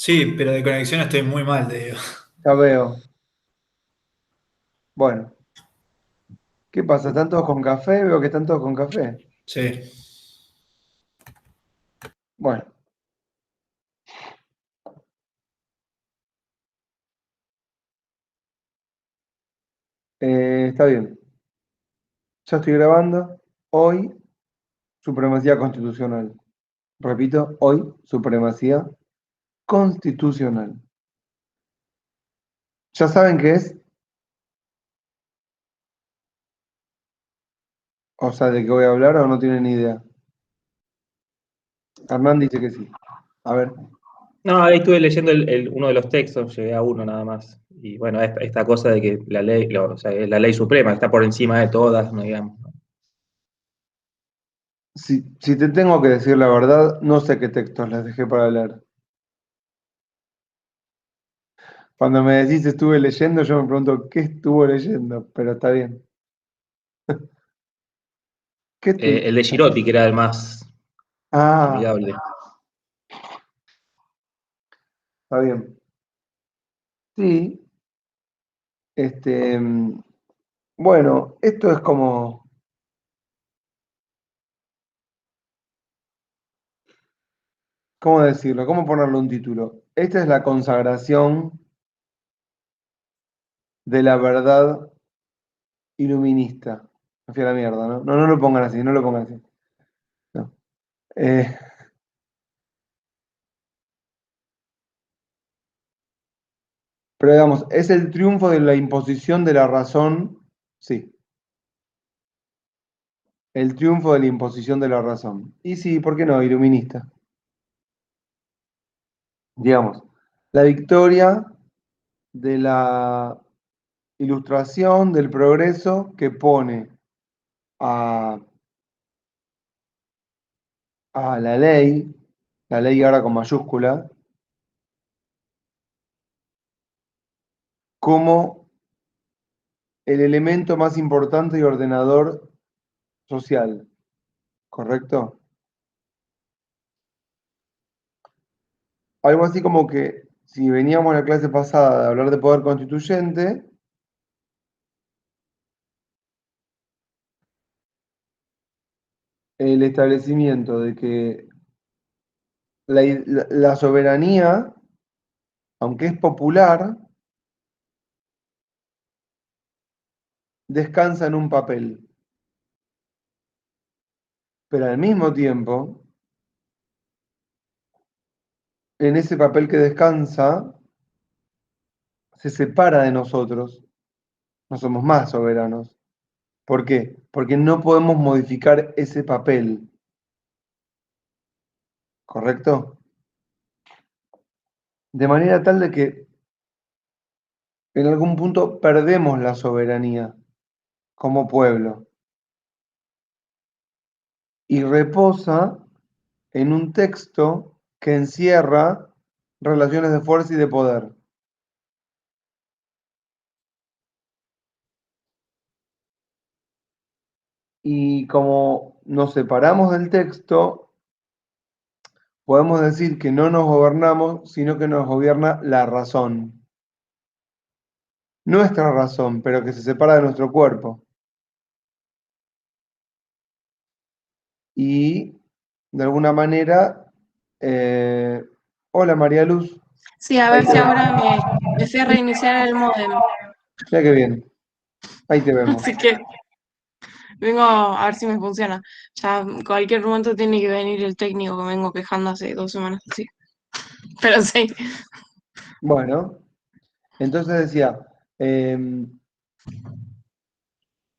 Sí, pero de conexión estoy muy mal, te digo. Ya veo. Bueno, ¿qué pasa? ¿Están todos con café? Veo que están todos con café. Sí, Bueno, está bien. Ya estoy grabando. Hoy, supremacía constitucional. Repito, hoy, supremacía constitucional. ¿Ya saben qué es? O sea, ¿de qué voy a hablar o no tienen ni idea? Hernán dice que sí. A ver. No, ahí estuve leyendo uno de los textos, llegué a uno nada más. Y bueno, esta cosa de que la ley, o sea, es la ley suprema, está por encima de todas, no digamos. Si te tengo que decir la verdad, no sé qué textos les dejé para leer. Cuando me decís estuve leyendo, yo me pregunto qué estuvo leyendo, pero está bien. ¿Qué estuvo? El de Girotti, que era el más Ah, amigable. está bien. Sí, este, bueno, esto es como, ¿cómo decirlo? ¿Cómo ponerle un título? Esta es la consagración de la verdad iluminista. Me fui a la mierda, ¿no? No, no lo pongan así, no lo pongan así. No. Eh, pero digamos, es el triunfo de la imposición de la razón, sí, el triunfo de la imposición de la razón. Y sí, ¿por qué no? Iluminista. Digamos, la victoria de la ilustración, del progreso que pone a, a la ley ahora con mayúscula, como el elemento más importante y ordenador social, ¿correcto? Algo así como que si veníamos a la clase pasada de hablar de poder constituyente, el establecimiento de que la soberanía, aunque es popular, descansa en un papel, pero al mismo tiempo, en ese papel que descansa, se separa de nosotros, no somos más soberanos. ¿Por qué? Porque no podemos modificar ese papel, ¿correcto? De manera tal de que en algún punto perdemos la soberanía como pueblo y reposa en un texto que encierra relaciones de fuerza y de poder. Y como nos separamos del texto, podemos decir que no nos gobernamos, sino que nos gobierna la razón. Nuestra razón, pero que se separa de nuestro cuerpo. Y de alguna manera, eh, hola María Luz, Sí, a ahí ver te si vemos. ahora me fui a reiniciar el módem. Mira que bien, ahí te vemos. Así que vengo a ver si me funciona. Ya en cualquier momento tiene que venir el técnico que me vengo quejando hace 2 semanas. Sí. Pero sí. Bueno, entonces decía, eh,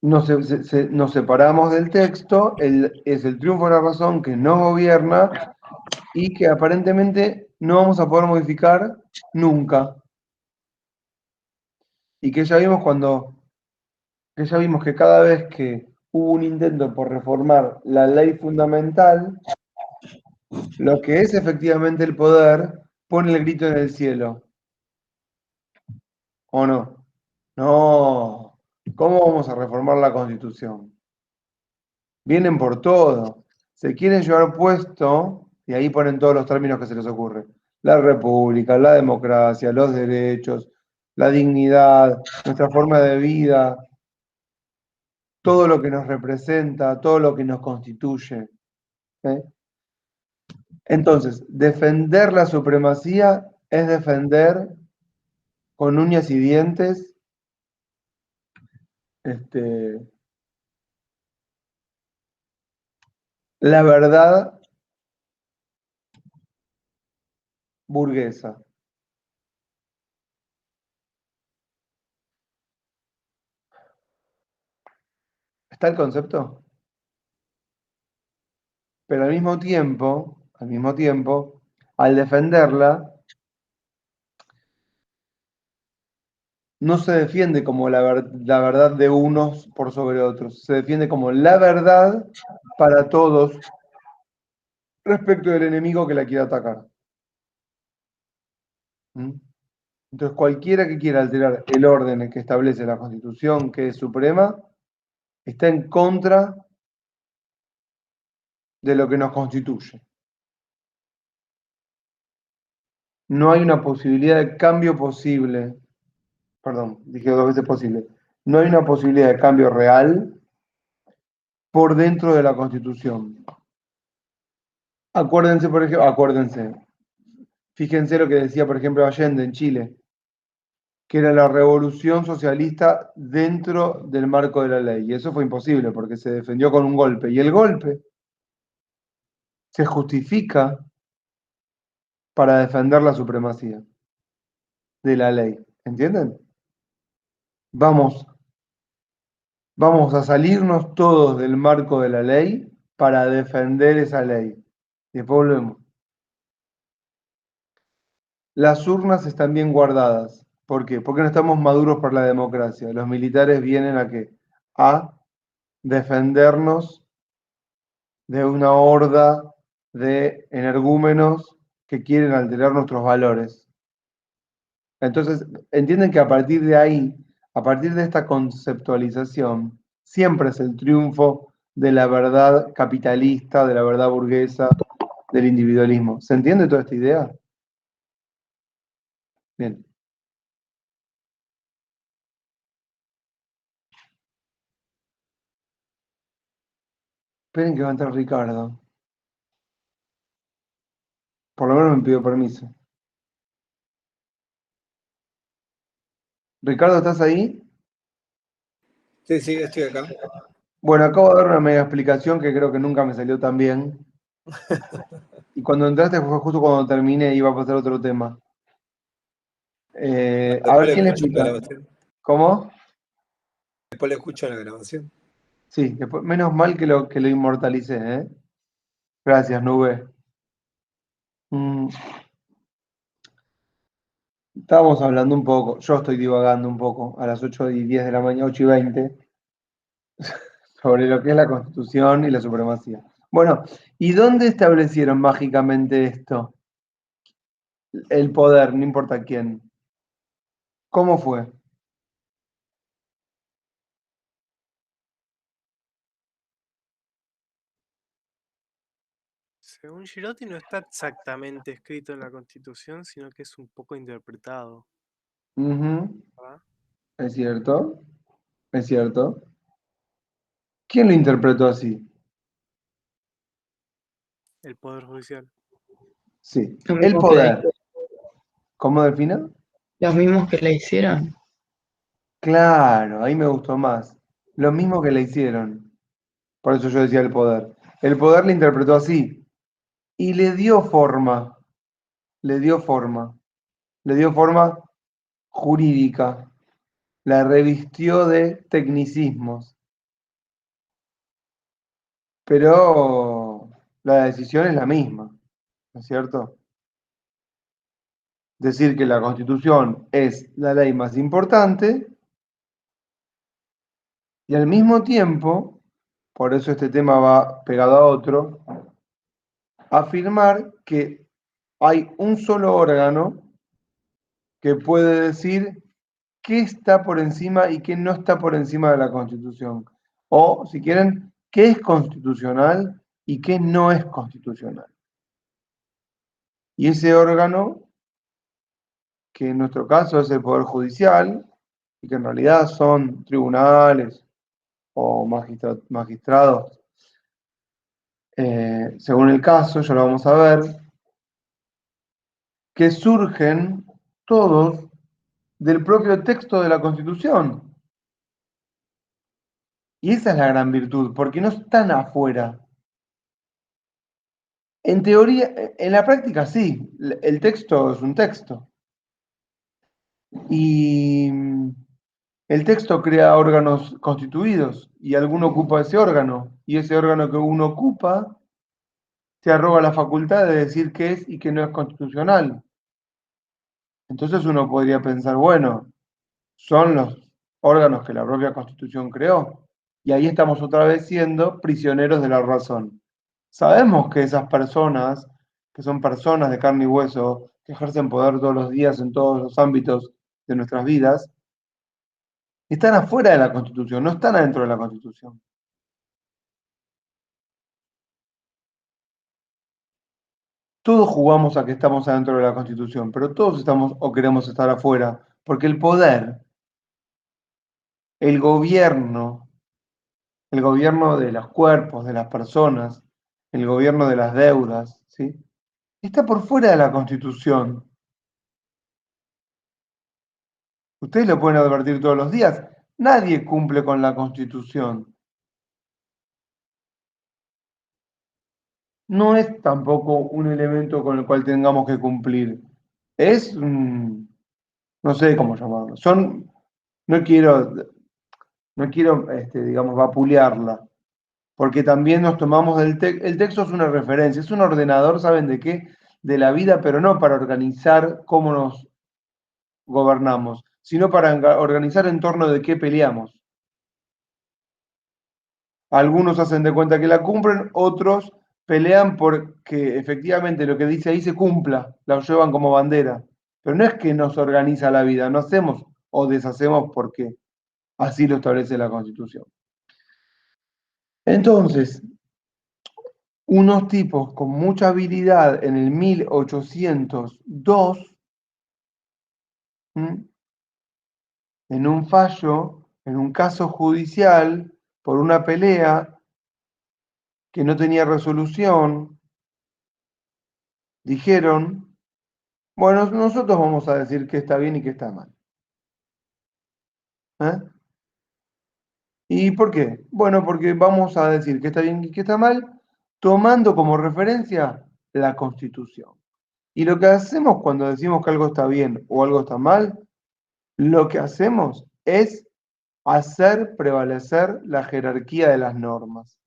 nos separamos del texto, es el triunfo de la razón que nos gobierna y que aparentemente no vamos a poder modificar nunca. Y que ya vimos que ya vimos que cada vez que hubo un intento por reformar la ley fundamental, lo que es efectivamente el poder pone el grito en el cielo, ¿o no? No, ¿cómo vamos a reformar la Constitución? Vienen por todo. Se quieren llevar puesto, y ahí ponen todos los términos que se les ocurre. la república, la democracia, los derechos, la dignidad, nuestra forma de vida, todo lo que nos representa, todo lo que nos constituye. ¿Eh? Entonces, defender la supremacía es defender con uñas y dientes la verdad burguesa. ¿Está el concepto? Pero al mismo tiempo, al defenderla, no se defiende como la verdad de unos por sobre otros, se defiende como la verdad para todos respecto del enemigo que la quiera atacar. ¿Mm? Entonces, cualquiera que quiera alterar el orden que establece la Constitución, que es suprema, está en contra de lo que nos constituye. No hay una posibilidad de cambio posible. Perdón, dije 2 veces posible. No hay una posibilidad de cambio real por dentro de la Constitución. Acuérdense, por ejemplo, fíjense lo que decía, por ejemplo, Allende en Chile, que era la revolución socialista dentro del marco de la ley. Y eso fue imposible porque se defendió con un golpe. Y el golpe se justifica para defender la supremacía de la ley. ¿Entienden? Vamos a salirnos todos del marco de la ley para defender esa ley. Y después volvemos. Las urnas están bien guardadas. ¿Por qué? Porque no estamos maduros por la democracia. Los militares vienen a qué? A defendernos de una horda de energúmenos que quieren alterar nuestros valores. Entonces, entienden que a partir de ahí, a partir de esta conceptualización, siempre es el triunfo de la verdad capitalista, de la verdad burguesa, del individualismo. ¿Se entiende toda esta idea? Bien. Esperen que va a entrar Ricardo. Por lo menos me pidió permiso. Ricardo, ¿estás ahí? Sí, sí, estoy acá. Bueno, acabo de dar una mega explicación que creo que nunca me salió tan bien. Y cuando entraste fue justo cuando terminé y iba a pasar otro tema. A Después ver, le ¿quién le escucho la explica? grabación. ¿Cómo? Después le escucho la grabación. Sí, después, menos mal que lo inmortalicé, ¿eh? Gracias, Nube. Estábamos hablando un poco, yo estoy divagando un poco a las 8:10 de la mañana, 8:20, sobre lo que es la Constitución y la supremacía. Bueno, ¿y dónde establecieron mágicamente esto? El poder, no importa quién. ¿Cómo fue? Según Girotti no está exactamente escrito en la Constitución, sino que es un poco interpretado, Ujú, ¿verdad? es cierto, es cierto. ¿Quién lo interpretó así? El Poder Judicial. Sí, Lo el mismo que poder. ¿Cómo defina? los mismos que le hicieron. Claro, ahí me gustó más. Lo mismo que le hicieron. Por eso yo decía el poder. El poder le interpretó así y le dio forma, le dio forma, le dio forma jurídica, la revistió de tecnicismos, pero la decisión es la misma, ¿no es cierto? Decir que la Constitución es la ley más importante y al mismo tiempo, por eso este tema va pegado a otro, afirmar que hay un solo órgano que puede decir qué está por encima y qué no está por encima de la Constitución. O, si quieren, qué es constitucional y qué no es constitucional. Y ese órgano, que en nuestro caso es el Poder Judicial, y que en realidad son tribunales o magistrados, según el caso, ya lo vamos a ver, que surgen todos del propio texto de la Constitución. Y esa es la gran virtud, porque no están afuera. En teoría, en la práctica sí, el texto es un texto. Y el texto crea órganos constituidos y alguno ocupa ese órgano. Y ese órgano que uno ocupa se arroga la facultad de decir qué es y qué no es constitucional. Entonces uno podría pensar, bueno, son los órganos que la propia Constitución creó. Y ahí estamos otra vez siendo prisioneros de la razón. Sabemos que esas personas, que son personas de carne y hueso, que ejercen poder todos los días en todos los ámbitos de nuestras vidas, están afuera de la Constitución, no están adentro de la Constitución. Todos jugamos a que estamos adentro de la Constitución, pero todos estamos o queremos estar afuera, porque el poder, el gobierno de los cuerpos, de las personas, el gobierno de las deudas, ¿sí? Está por fuera de la Constitución. Ustedes lo pueden advertir todos los días. Nadie cumple con la Constitución. No es tampoco un elemento con el cual tengamos que cumplir. Es, no sé cómo llamarlo. No quiero, digamos, vapulearla, porque también nos tomamos del texto. El texto es una referencia, es un ordenador, ¿saben de qué? De la vida, pero no para organizar cómo nos gobernamos, sino para organizar en torno de qué peleamos. Algunos hacen de cuenta que la cumplen, otros pelean porque efectivamente lo que dice ahí se cumpla, la llevan como bandera. Pero no es que nos organiza la vida, no hacemos o deshacemos porque así lo establece la Constitución. Entonces, unos tipos con mucha habilidad en el 1802, en un fallo, en un caso judicial, por una pelea que no tenía resolución, dijeron, bueno, nosotros vamos a decir qué está bien y qué está mal. ¿Y por qué? Bueno, porque vamos a decir qué está bien y qué está mal, tomando como referencia la Constitución. Y lo que hacemos cuando decimos que algo está bien o algo está mal, lo que hacemos es hacer prevalecer la jerarquía de las normas.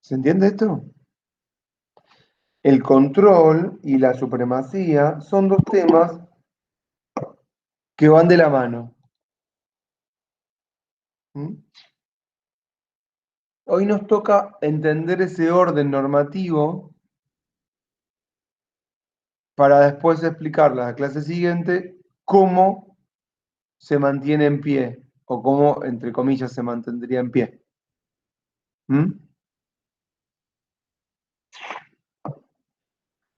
¿Se entiende esto? El control y la supremacía son dos temas que van de la mano. Hoy nos toca entender ese orden normativo para después explicar la clase siguiente cómo se mantiene en pie o cómo, entre comillas, se mantendría en pie.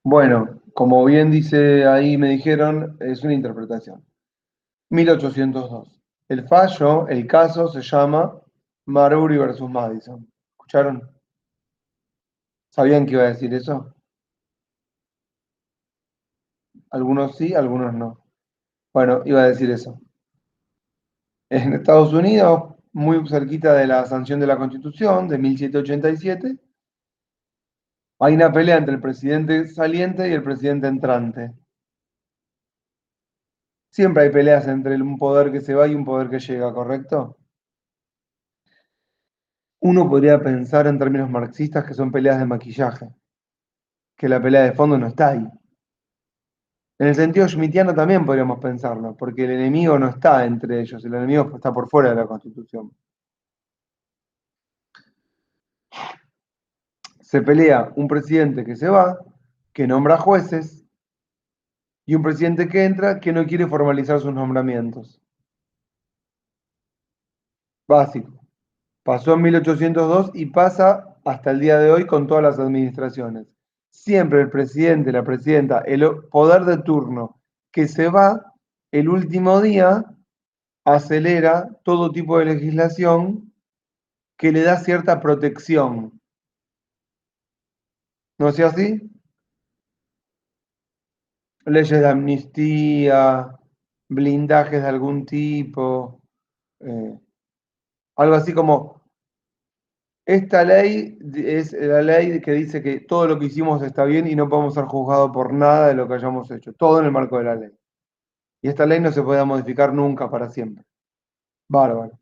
Bueno, como bien dice ahí, me dijeron, es una interpretación. 1802. El fallo, el caso se llama Marbury versus Madison. ¿Escucharon? ¿Sabían que iba a decir eso? Algunos sí, algunos no. Bueno, iba a decir eso. En Estados Unidos, muy cerquita de la sanción de la Constitución de 1787, hay una pelea entre el presidente saliente y el presidente entrante. Siempre hay peleas entre un poder que se va y un poder que llega, ¿correcto? Uno podría pensar en términos marxistas que son peleas de maquillaje, que la pelea de fondo no está ahí. En el sentido schmittiano también podríamos pensarlo, porque el enemigo no está entre ellos, el enemigo está por fuera de la Constitución. Se pelea un presidente que se va, que nombra jueces, y un presidente que entra que no quiere formalizar sus nombramientos. Básico. Pasó en 1802 y pasa hasta el día de hoy con todas las administraciones. Siempre el presidente, la presidenta, el poder de turno que se va, el último día acelera todo tipo de legislación que le da cierta protección. ¿No es así? Leyes de amnistía, blindajes de algún tipo, algo así como, esta ley es la ley que dice que todo lo que hicimos está bien y no podemos ser juzgados por nada de lo que hayamos hecho, todo en el marco de la ley. Y esta ley no se puede modificar nunca para siempre. Bárbaro.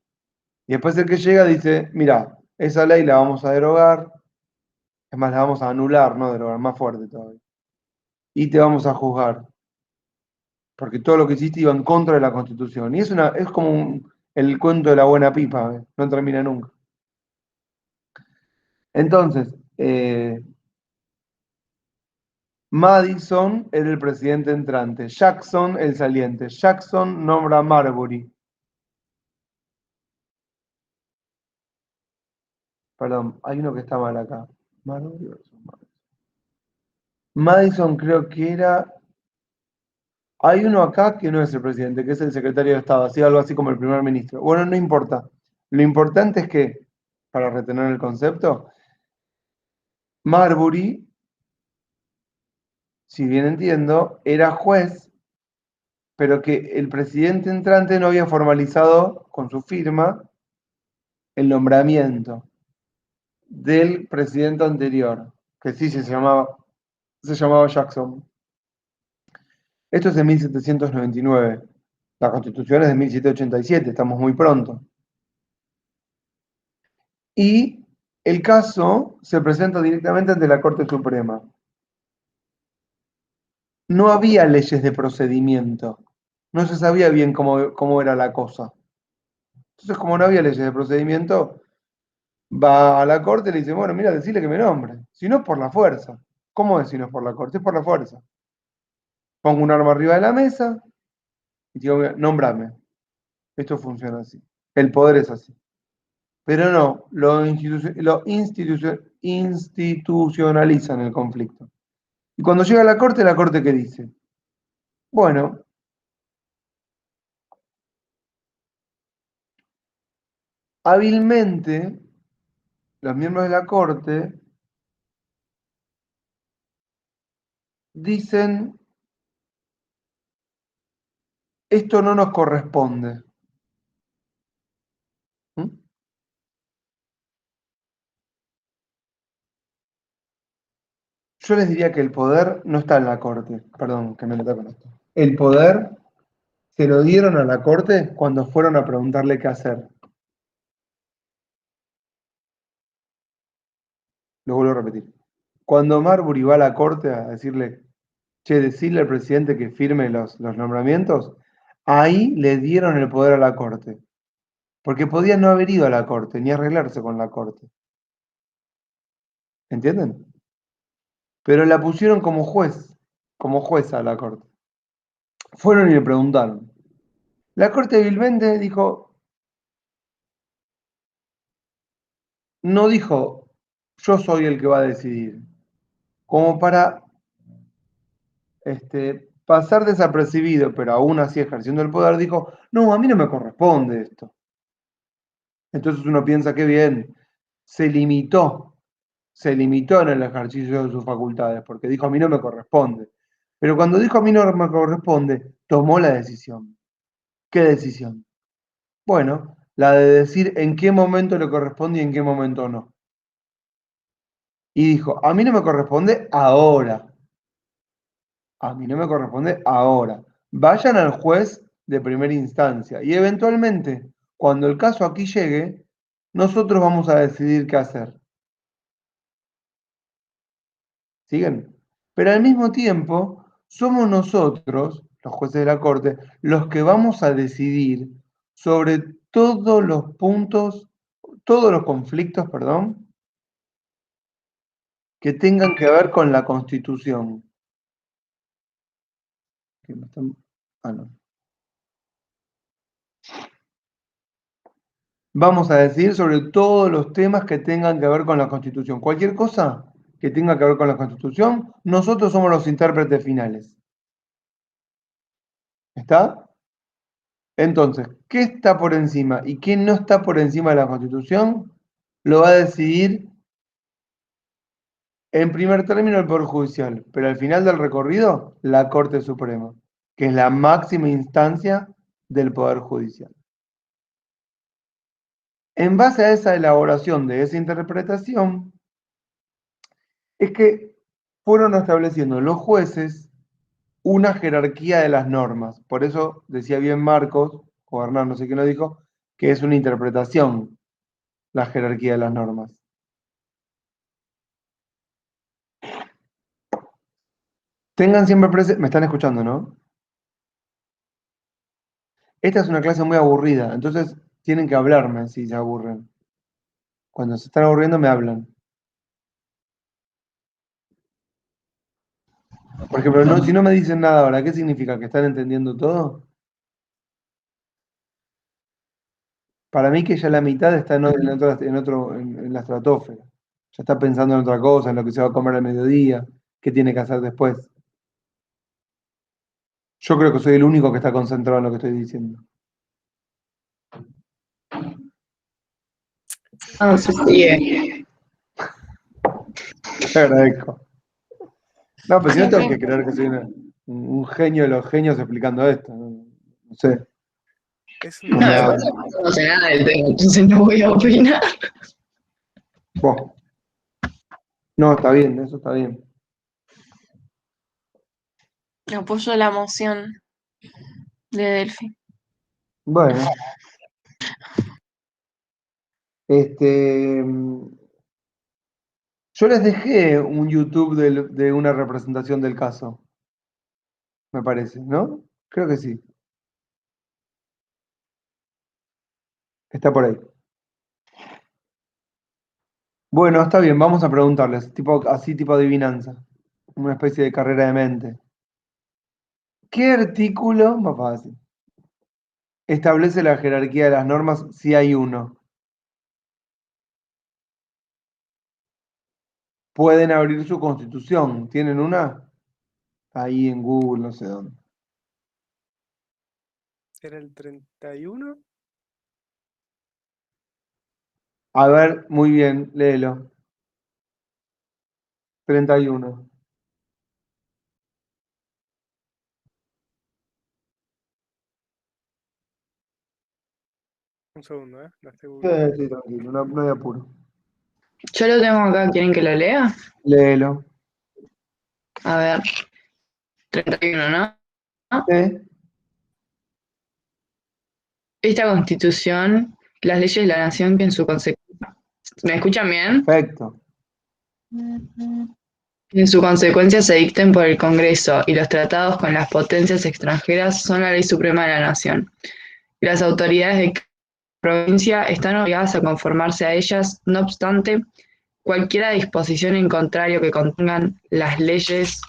Y después el que llega dice, mira, esa ley la vamos a derogar, es más, la vamos a anular, no derogar, más fuerte todavía. Y te vamos a juzgar, porque todo lo que hiciste iba en contra de la Constitución. Y es como el cuento de la buena pipa, ¿eh? No termina nunca. Entonces, Madison era el presidente entrante, Jackson el saliente. Jackson nombra a Marbury. Perdón, hay uno que está mal acá. Marbury versus Madison. Madison creo que era. Hay uno acá que no es el presidente, que es el secretario de Estado, así algo así como el primer ministro. Bueno, no importa. Lo importante es que, para retener el concepto, Marbury, si bien entiendo, era juez, pero que el presidente entrante no había formalizado con su firma el nombramiento del presidente anterior, que sí se llamaba Jackson. Esto es de 1799. La Constitución es de 1787, estamos muy pronto. Y el caso se presenta directamente ante la Corte Suprema. No había leyes de procedimiento. No se sabía bien cómo era la cosa. Entonces, como no había leyes de procedimiento, va a la Corte y le dice, bueno, mira, decirle que me nombre. Si no es por la fuerza. ¿Cómo es si no es por la Corte? Es por la fuerza. Pongo un arma arriba de la mesa y digo, mira, nómbrame. Esto funciona así. El poder es así. Pero no, institucionalizan el conflicto. Y cuando llega a la Corte ¿qué dice? Bueno, hábilmente, los miembros de la Corte dicen, esto no nos corresponde. ¿Mm? Yo les diría que el poder no está en la Corte. Perdón, que me meto con esto. El poder se lo dieron a la Corte cuando fueron a preguntarle qué hacer. Lo vuelvo a repetir. Cuando Marbury va a la Corte a decirle, che, decirle al presidente que firme los nombramientos, ahí le dieron el poder a la Corte. Porque podía no haber ido a la Corte, ni arreglarse con la Corte. ¿Entienden? Pero la pusieron como jueza a la Corte. Fueron y le preguntaron. La Corte vilmente dijo, no dijo, yo soy el que va a decidir. Como para pasar desapercibido, pero aún así ejerciendo el poder, dijo, no, a mí no me corresponde esto. Entonces uno piensa que bien, se limitó en el ejercicio de sus facultades, porque dijo, a mí no me corresponde. Pero cuando dijo, a mí no me corresponde, tomó la decisión. ¿Qué decisión? Bueno, la de decir en qué momento le corresponde y en qué momento no. Y dijo, a mí no me corresponde ahora. A mí no me corresponde ahora. Vayan al juez de primera instancia y eventualmente, cuando el caso aquí llegue, nosotros vamos a decidir qué hacer. ¿Siguen? Pero al mismo tiempo, somos nosotros, los jueces de la Corte, los que vamos a decidir sobre todos los puntos, todos los conflictos, perdón, que tengan que ver con la Constitución. Ah, no. vamos a decir sobre todos los temas que tengan que ver con la Constitución. Cualquier cosa que tenga que ver con la Constitución, nosotros somos los intérpretes finales. ¿Está? Entonces, ¿qué está por encima y qué no está por encima de la Constitución? Lo va a decidir en primer término el Poder Judicial, pero al final del recorrido, la Corte Suprema, que es la máxima instancia del Poder Judicial. En base a esa elaboración de esa interpretación, es que fueron estableciendo los jueces una jerarquía de las normas. Por eso decía bien Marcos, o Hernán, no sé quién lo dijo, que es una interpretación la jerarquía de las normas. Tengan siempre presente, me están escuchando, ¿no? Esta es una clase muy aburrida, entonces tienen que hablarme si se aburren. Cuando se están aburriendo me hablan. Por ejemplo, no, si no me dicen nada ahora, ¿qué significa? ¿Que están entendiendo todo? Para mí que ya la mitad está en la estratosfera. Ya está pensando en otra cosa, en lo que se va a comer al mediodía, qué tiene que hacer después. Yo creo que soy el único que está concentrado en lo que estoy diciendo. No, se sigue. Te agradezco. No, pues si no tengo que creer que soy un genio de los genios explicando esto. No sé. Es No No, me una, después no sé nada del tema, entonces no voy a opinar. Vos. No, está bien, eso está bien. Apoyo la moción de Delphi. Bueno. Yo les dejé un YouTube de una representación del caso. Me parece, ¿no? Creo que sí. Está por ahí. Bueno, está bien, vamos a preguntarles, así tipo adivinanza. Una especie de carrera de mente. ¿Qué artículo, más fácil, establece la jerarquía de las normas si hay uno? Pueden abrir su constitución. ¿Tienen una? Ahí en Google, no sé dónde. ¿era el 31? A ver, muy bien, léelo. 31. Un segundo, la estoy Sí, googleando. sí, tranquilo, no hay apuro. Yo lo tengo acá, ¿quieren que lo lea? Léelo. A ver, 31, ¿no? Sí, Esta constitución, las leyes de la nación que en su consecuencia... ¿Me escuchan bien? perfecto. En su consecuencia se dicten por el Congreso y los tratados con las potencias extranjeras son la ley suprema de la nación. Y las autoridades de cada provincia están obligadas a conformarse a ellas, no obstante, cualquiera disposición en contrario que contengan las leyes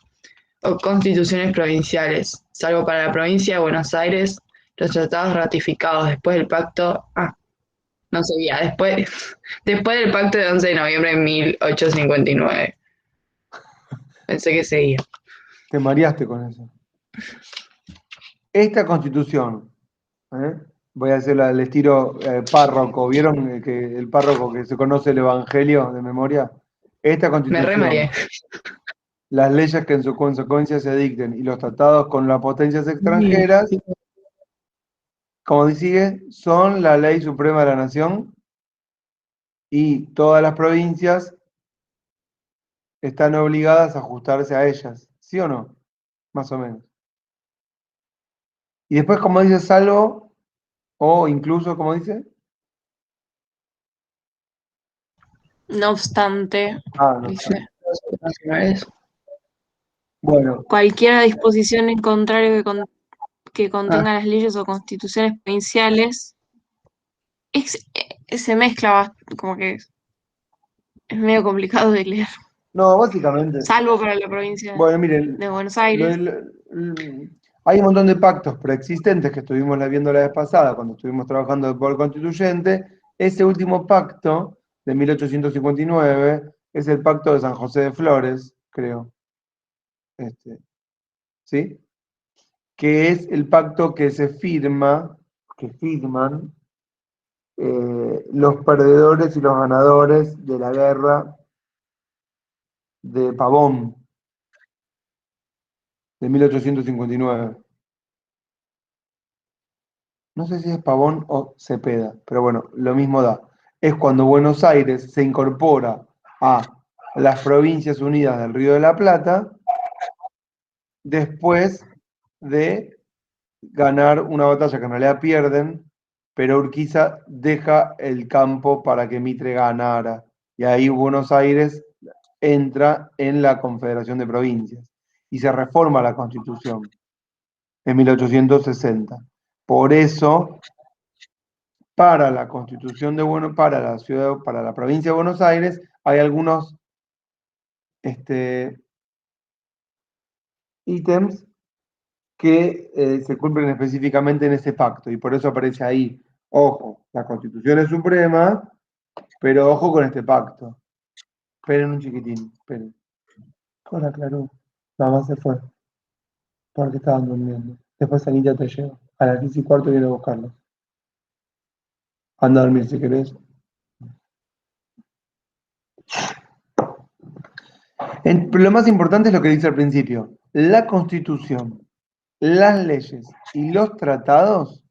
o constituciones provinciales, salvo para la provincia de Buenos Aires, los tratados ratificados después del pacto, no seguía, después del pacto de 11 de noviembre de 1859. Pensé que seguía. Te mareaste con eso. Esta constitución, voy a hacerla al estilo párroco. ¿Vieron que el párroco que se conoce el Evangelio de memoria? Esta Me constitución, remareé. las leyes que en su consecuencia se dicten y los tratados con las potencias extranjeras, como sigue, son la ley suprema de la nación y todas las provincias están obligadas a ajustarse a ellas. ¿Sí o no? Más o menos. Y después, como dice, salvo, o incluso, como dice, No obstante, no. dice, Bueno, cualquier disposición en contrario que contenga Ah, las leyes o constituciones provinciales se mezcla, como que es medio complicado de leer, no, básicamente. salvo para la provincia Bueno, miren, de Buenos lo- Aires. hay un montón de pactos preexistentes que estuvimos viendo la vez pasada cuando estuvimos trabajando por el constituyente, ese último pacto de 1859 es el pacto de San José de Flores, creo. ¿Sí? Que es el pacto que que firman los perdedores y los ganadores de la guerra de Pavón de 1859. No sé si es Pavón o Cepeda, pero bueno, lo mismo da. Es cuando Buenos Aires se incorpora a las Provincias Unidas del Río de la Plata después de ganar una batalla que en realidad pierden, pero Urquiza deja el campo para que Mitre ganara. Y ahí Buenos Aires entra en la Confederación de Provincias y se reforma la Constitución en 1860. Por eso, para la Constitución de para la ciudad, para la provincia de Buenos Aires, hay algunos ítems que se cumplen específicamente en ese pacto y por eso aparece ahí. Ojo, la Constitución es suprema, pero ojo con este pacto. Esperen un chiquitín, esperen. Hola, Claro. Mamá se fue porque estaban durmiendo. Después Anita te lleva. A las 10:15 viene a buscarlos. Anda a dormir si querés. Pero lo más importante es lo que dice al principio. La Constitución, las leyes y los tratados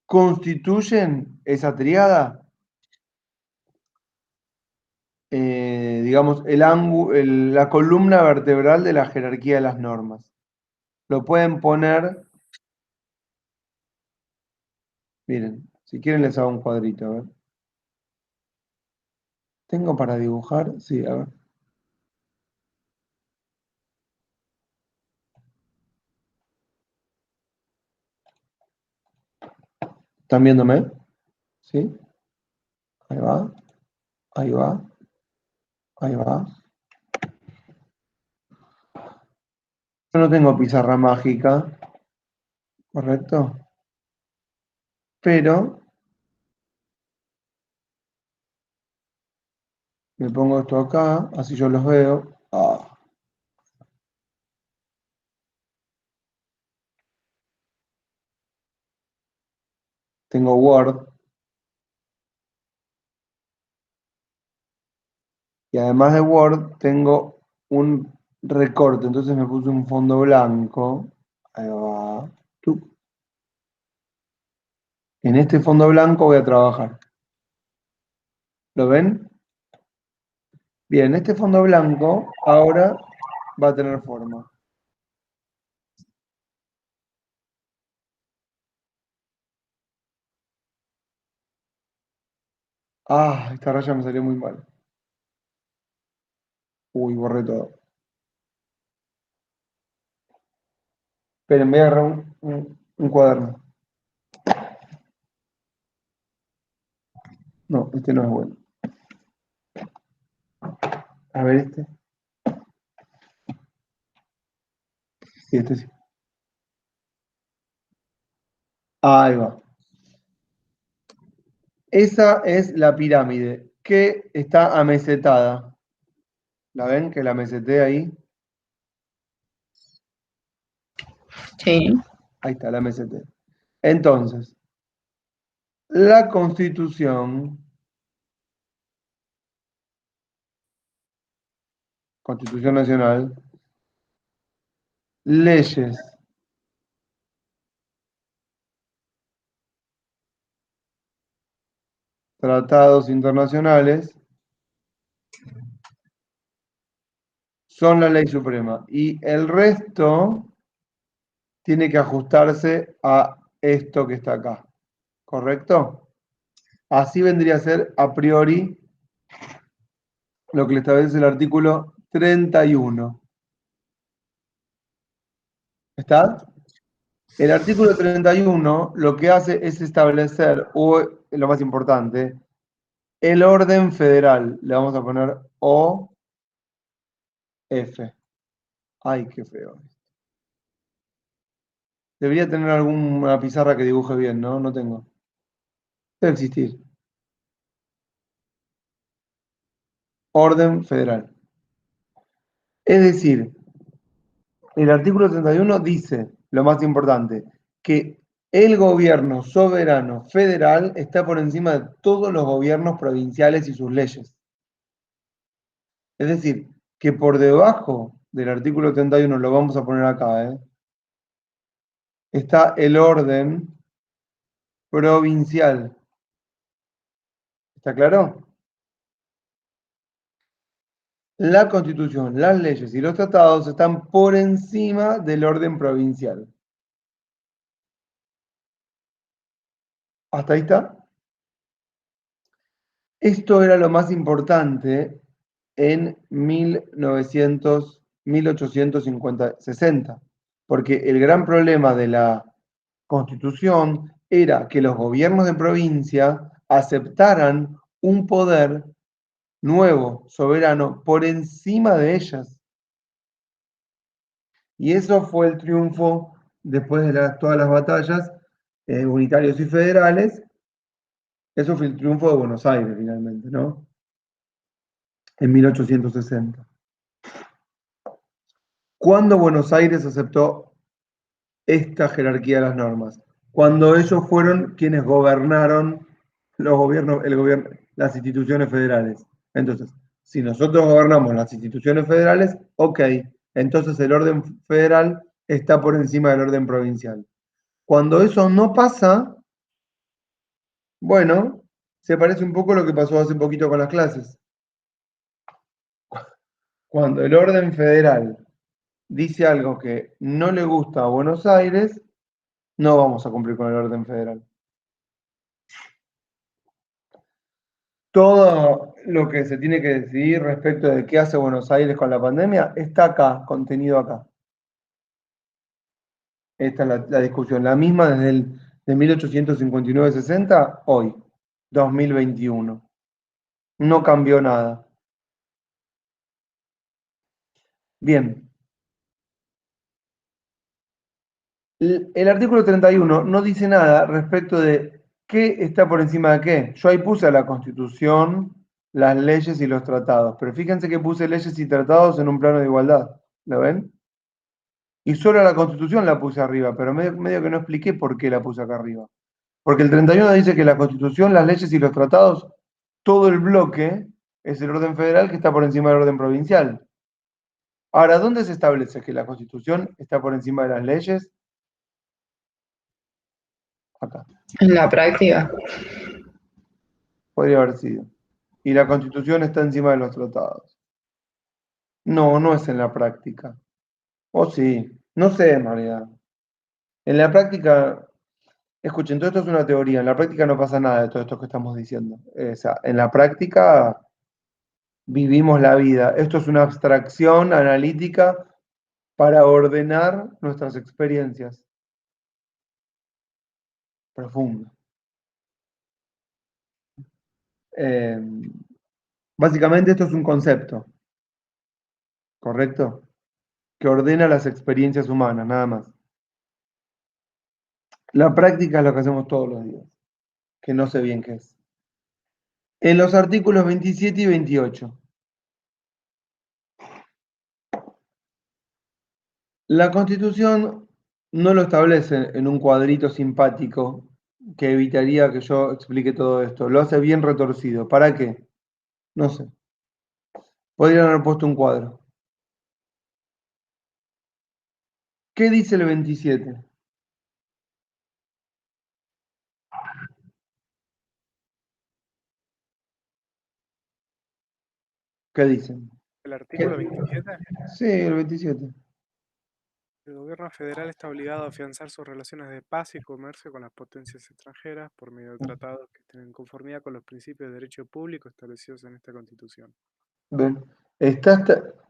constituyen esa tríada, digamos, la columna vertebral de la jerarquía de las normas. Lo pueden poner, miren, si quieren les hago un cuadrito, a ver. ¿Tengo para dibujar? Sí, a ver. ¿Están viéndome? ¿Sí? Ahí va, ahí va, ahí va. Yo no tengo pizarra mágica, ¿correcto? Pero me pongo esto acá, así yo los veo. Ah, tengo Word. Y además de Word, tengo un recorte. Entonces me puse un fondo blanco. Ahí va. Tuc. En este fondo blanco voy a trabajar. ¿Lo ven? Bien, este fondo blanco ahora va a tener forma. Ah, esta raya me salió muy mal. Uy, borré todo. Esperen, voy a agarrar un cuaderno. No, este no es bueno. A ver este. Sí, este sí. Ahí va. Esa es la pirámide que está amesetada. ¿La ven? Que la meseté ahí. Sí. Ahí está, la meseté. Entonces, la Constitución Nacional, leyes, tratados internacionales, son la ley suprema. Y el resto tiene que ajustarse a esto que está acá. ¿Correcto? Así vendría a ser a priori lo que le establece el artículo 31. ¿Está? El artículo 31 lo que hace es establecer, o lo más importante, el orden federal. Le vamos a poner OF. Ay, qué feo. Debería tener alguna pizarra que dibuje bien, ¿no? No tengo. Debe existir. Orden federal. Es decir, el artículo 31 dice, lo más importante, que el gobierno soberano federal está por encima de todos los gobiernos provinciales y sus leyes. Es decir, que por debajo del artículo 31, lo vamos a poner acá, está el orden provincial. ¿Está claro? La Constitución, las leyes y los tratados están por encima del orden provincial. ¿Hasta ahí está? Esto era lo más importante en 1860, porque el gran problema de la Constitución era que los gobiernos de provincia aceptaran un poder nuevo, soberano, por encima de ellas. Y eso fue el triunfo después de todas las batallas unitarios y federales. Eso fue el triunfo de Buenos Aires, finalmente, ¿no? En 1860. ¿Cuándo Buenos Aires aceptó esta jerarquía de las normas? Cuando ellos fueron quienes gobernaron los gobiernos, las instituciones federales. Entonces, si nosotros gobernamos las instituciones federales, ok, entonces el orden federal está por encima del orden provincial. Cuando eso no pasa, bueno, se parece un poco a lo que pasó hace poquito con las clases. Cuando el orden federal dice algo que no le gusta a Buenos Aires, no vamos a cumplir con el orden federal. Todo lo que se tiene que decidir respecto de qué hace Buenos Aires con la pandemia está acá, contenido acá. Esta es la discusión, la misma desde de 1859-60, hoy, 2021. No cambió nada. Bien. El artículo 31 no dice nada respecto de qué está por encima de qué. Yo ahí puse a la Constitución, las leyes y los tratados, pero fíjense que puse leyes y tratados en un plano de igualdad. ¿Lo ven? Y solo a la Constitución la puse arriba, pero medio que no expliqué por qué la puse acá arriba. Porque el 31 dice que la Constitución, las leyes y los tratados, todo el bloque es el orden federal que está por encima del orden provincial. Ahora, ¿dónde se establece que la Constitución está por encima de las leyes? Acá. En la práctica. Podría haber sido. Y la Constitución está encima de los tratados. No, no es en la práctica. O sí, no sé en realidad. En la práctica, escuchen, todo esto es una teoría. En la práctica no pasa nada de todo esto que estamos diciendo. O sea, en la práctica vivimos la vida. Esto es una abstracción analítica para ordenar nuestras experiencias. Profunda. Básicamente esto es un concepto, ¿correcto? Que ordena las experiencias humanas, nada más. La práctica es lo que hacemos todos los días, que no sé bien qué es. En los artículos 27 y 28. La Constitución no lo establece en un cuadrito simpático que evitaría que yo explique todo esto. Lo hace bien retorcido. ¿Para qué? No sé. Podrían haber puesto un cuadro. ¿Qué dice el 27? ¿Qué dicen? El artículo 27. Sí, el 27. El gobierno federal está obligado a afianzar sus relaciones de paz y comercio con las potencias extranjeras por medio de tratados que estén en conformidad con los principios de derecho público establecidos en esta Constitución. ¿Ven?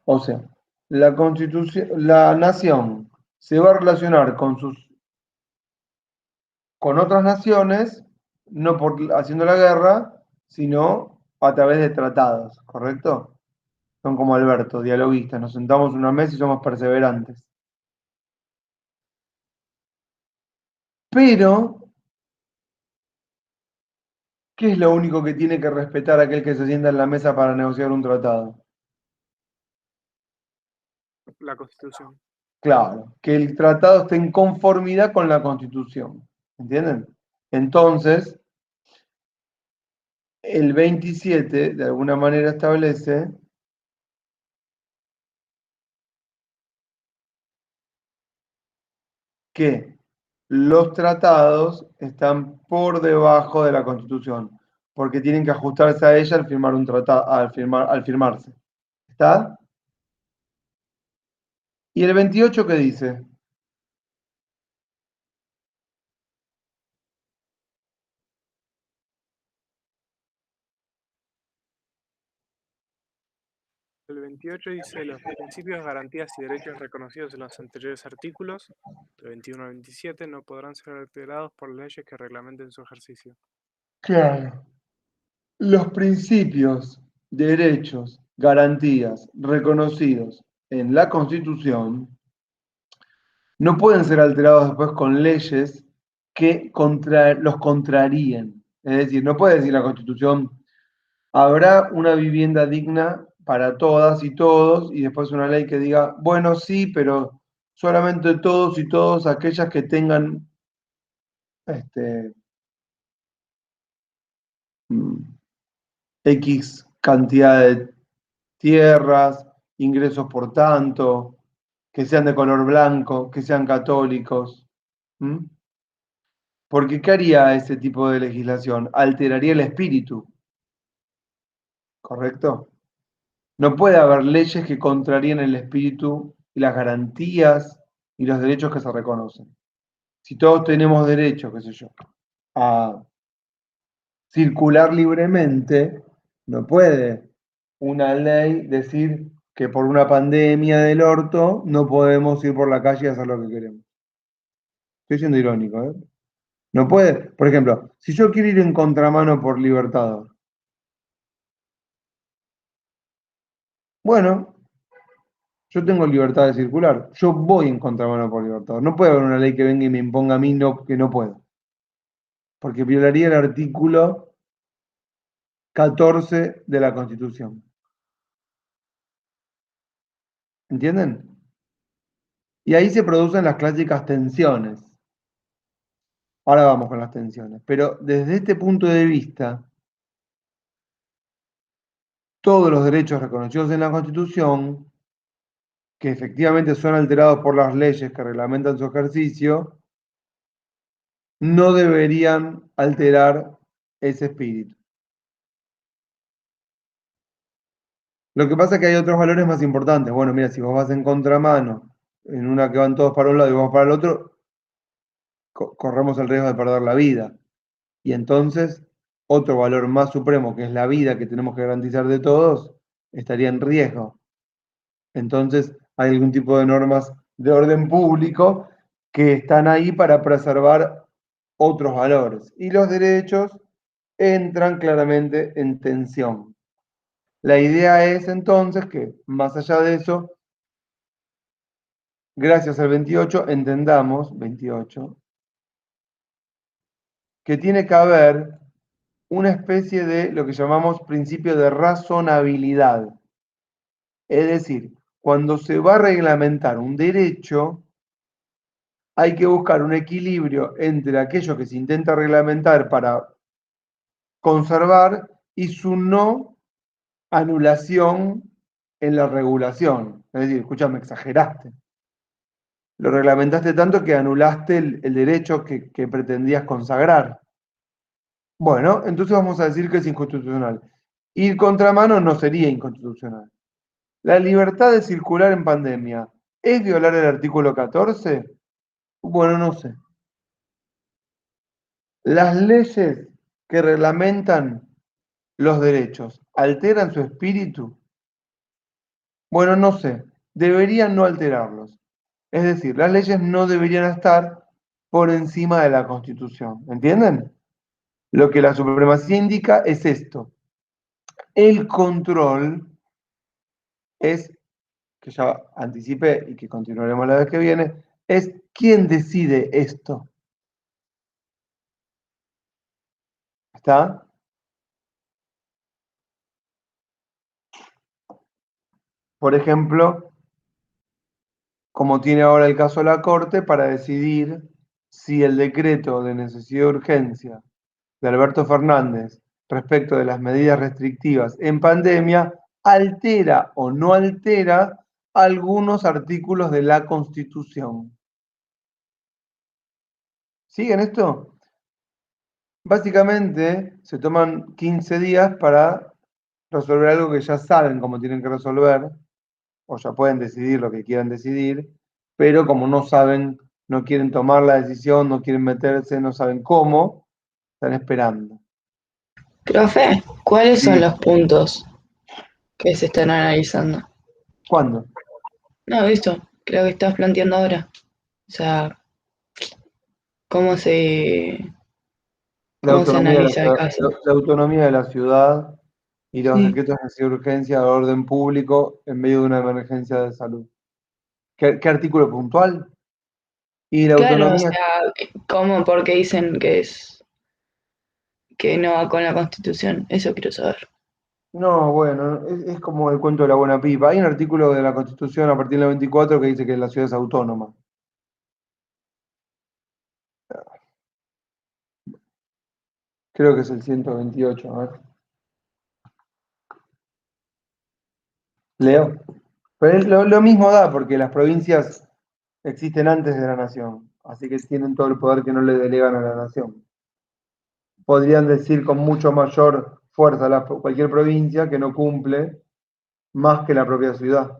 O sea, la Constitución, la nación se va a relacionar con otras naciones, no haciendo la guerra, sino a través de tratados, ¿correcto? Son como Alberto, dialoguistas, nos sentamos en una mesa y somos perseverantes. Pero ¿Qué es lo único que tiene que respetar aquel que se sienta en la mesa para negociar un tratado? La Constitución. Claro, que el tratado esté en conformidad con la Constitución. ¿Entienden? Entonces, el 27 de alguna manera establece que los tratados están por debajo de la Constitución, porque tienen que ajustarse a ella al firmar un tratado, al firmarse. ¿Está? ¿Y el 28 qué dice? El 28 dice los principios, garantías y derechos reconocidos en los anteriores artículos, del 21 al 27, no podrán ser alterados por leyes que reglamenten su ejercicio. Claro. Los principios, derechos, garantías reconocidos en la Constitución no pueden ser alterados después con leyes que los contraríen. Es decir, no puede decir la Constitución, habrá una vivienda digna para todas y todos, y después una ley que diga, bueno, sí, pero solamente todos y todas aquellas que tengan este, X cantidad de tierras, ingresos por tanto, que sean de color blanco, que sean católicos. ¿Mm? Porque ¿qué haría ese tipo de legislación? Alteraría el espíritu, ¿correcto? No puede haber leyes que contraríen el espíritu y las garantías y los derechos que se reconocen. Si todos tenemos derecho, qué sé yo, a circular libremente, no puede una ley decir que por una pandemia del orto no podemos ir por la calle y hacer lo que queremos. Estoy siendo irónico, ¿eh? No puede, por ejemplo, si yo quiero ir en contramano por Libertador, bueno, yo tengo libertad de circular, yo voy en contramano por Libertador. No puede haber una ley que venga y me imponga a mí que no puedo, porque violaría el artículo 14 de la Constitución. ¿Entienden? Y ahí se producen las clásicas tensiones. Ahora vamos con las tensiones. Pero desde este punto de vista, todos los derechos reconocidos en la Constitución, que efectivamente son alterados por las leyes que reglamentan su ejercicio, no deberían alterar ese espíritu. Lo que pasa es que hay otros valores más importantes. Bueno, mira, si vos vas en contramano, en una que van todos para un lado y vos para el otro, corremos el riesgo de perder la vida. Y entonces, otro valor más supremo, que es la vida que tenemos que garantizar de todos, estaría en riesgo. Entonces, hay algún tipo de normas de orden público que están ahí para preservar otros valores. Y los derechos entran claramente en tensión. La idea es entonces que, más allá de eso, gracias al 28, entendamos, 28, que tiene que haber una especie de lo que llamamos principio de razonabilidad. Es decir, cuando se va a reglamentar un derecho, hay que buscar un equilibrio entre aquello que se intenta reglamentar para conservar y su no anulación en la regulación. Es decir, escúchame, exageraste. Lo reglamentaste tanto que anulaste el derecho que pretendías consagrar. Bueno, entonces vamos a decir que es inconstitucional. Ir contramano no sería inconstitucional. ¿La libertad de circular en pandemia es violar el artículo 14? Bueno, no sé. ¿Las leyes que reglamentan los derechos alteran su espíritu? Bueno, no sé. Deberían no alterarlos. Es decir, las leyes no deberían estar por encima de la Constitución. ¿Entienden? Lo que la supremacía indica es esto. El control es, que ya anticipé y que continuaremos la vez que viene, es quién decide esto. ¿Está? por ejemplo, como tiene ahora el caso la Corte, para decidir si el decreto de necesidad de urgencia de Alberto Fernández respecto de las medidas restrictivas en pandemia altera o no altera algunos artículos de la Constitución. ¿Siguen esto? Básicamente se toman 15 días para resolver algo que ya saben cómo tienen que resolver, o ya pueden decidir lo que quieran decidir, pero como no saben, no quieren tomar la decisión, no quieren meterse, no saben cómo, están esperando. Profe, ¿cuáles son Sí. los puntos que se están analizando? ¿Cuándo? No, esto, creo que estás planteando ahora. O sea, ¿cómo se, La cómo se autonomía de la analiza el ciudad, caso? la autonomía de la ciudad y los Sí. decretos de necesidad de urgencia de orden público en medio de una emergencia de salud. ¿Qué artículo puntual? Y la Claro, o autonomía, sea, ¿cómo? Porque dicen que no va con la Constitución. Eso quiero saber. no, bueno, es como el cuento de la buena pipa. Hay un artículo de la Constitución a partir del 24 que dice que la ciudad es autónoma. Creo que es el 128, a ver. Leo. Pero lo mismo da, porque las provincias existen antes de la nación, así que tienen todo el poder que no le delegan a la nación. Podrían decir con mucho mayor fuerza cualquier provincia que no cumple más que la propia ciudad.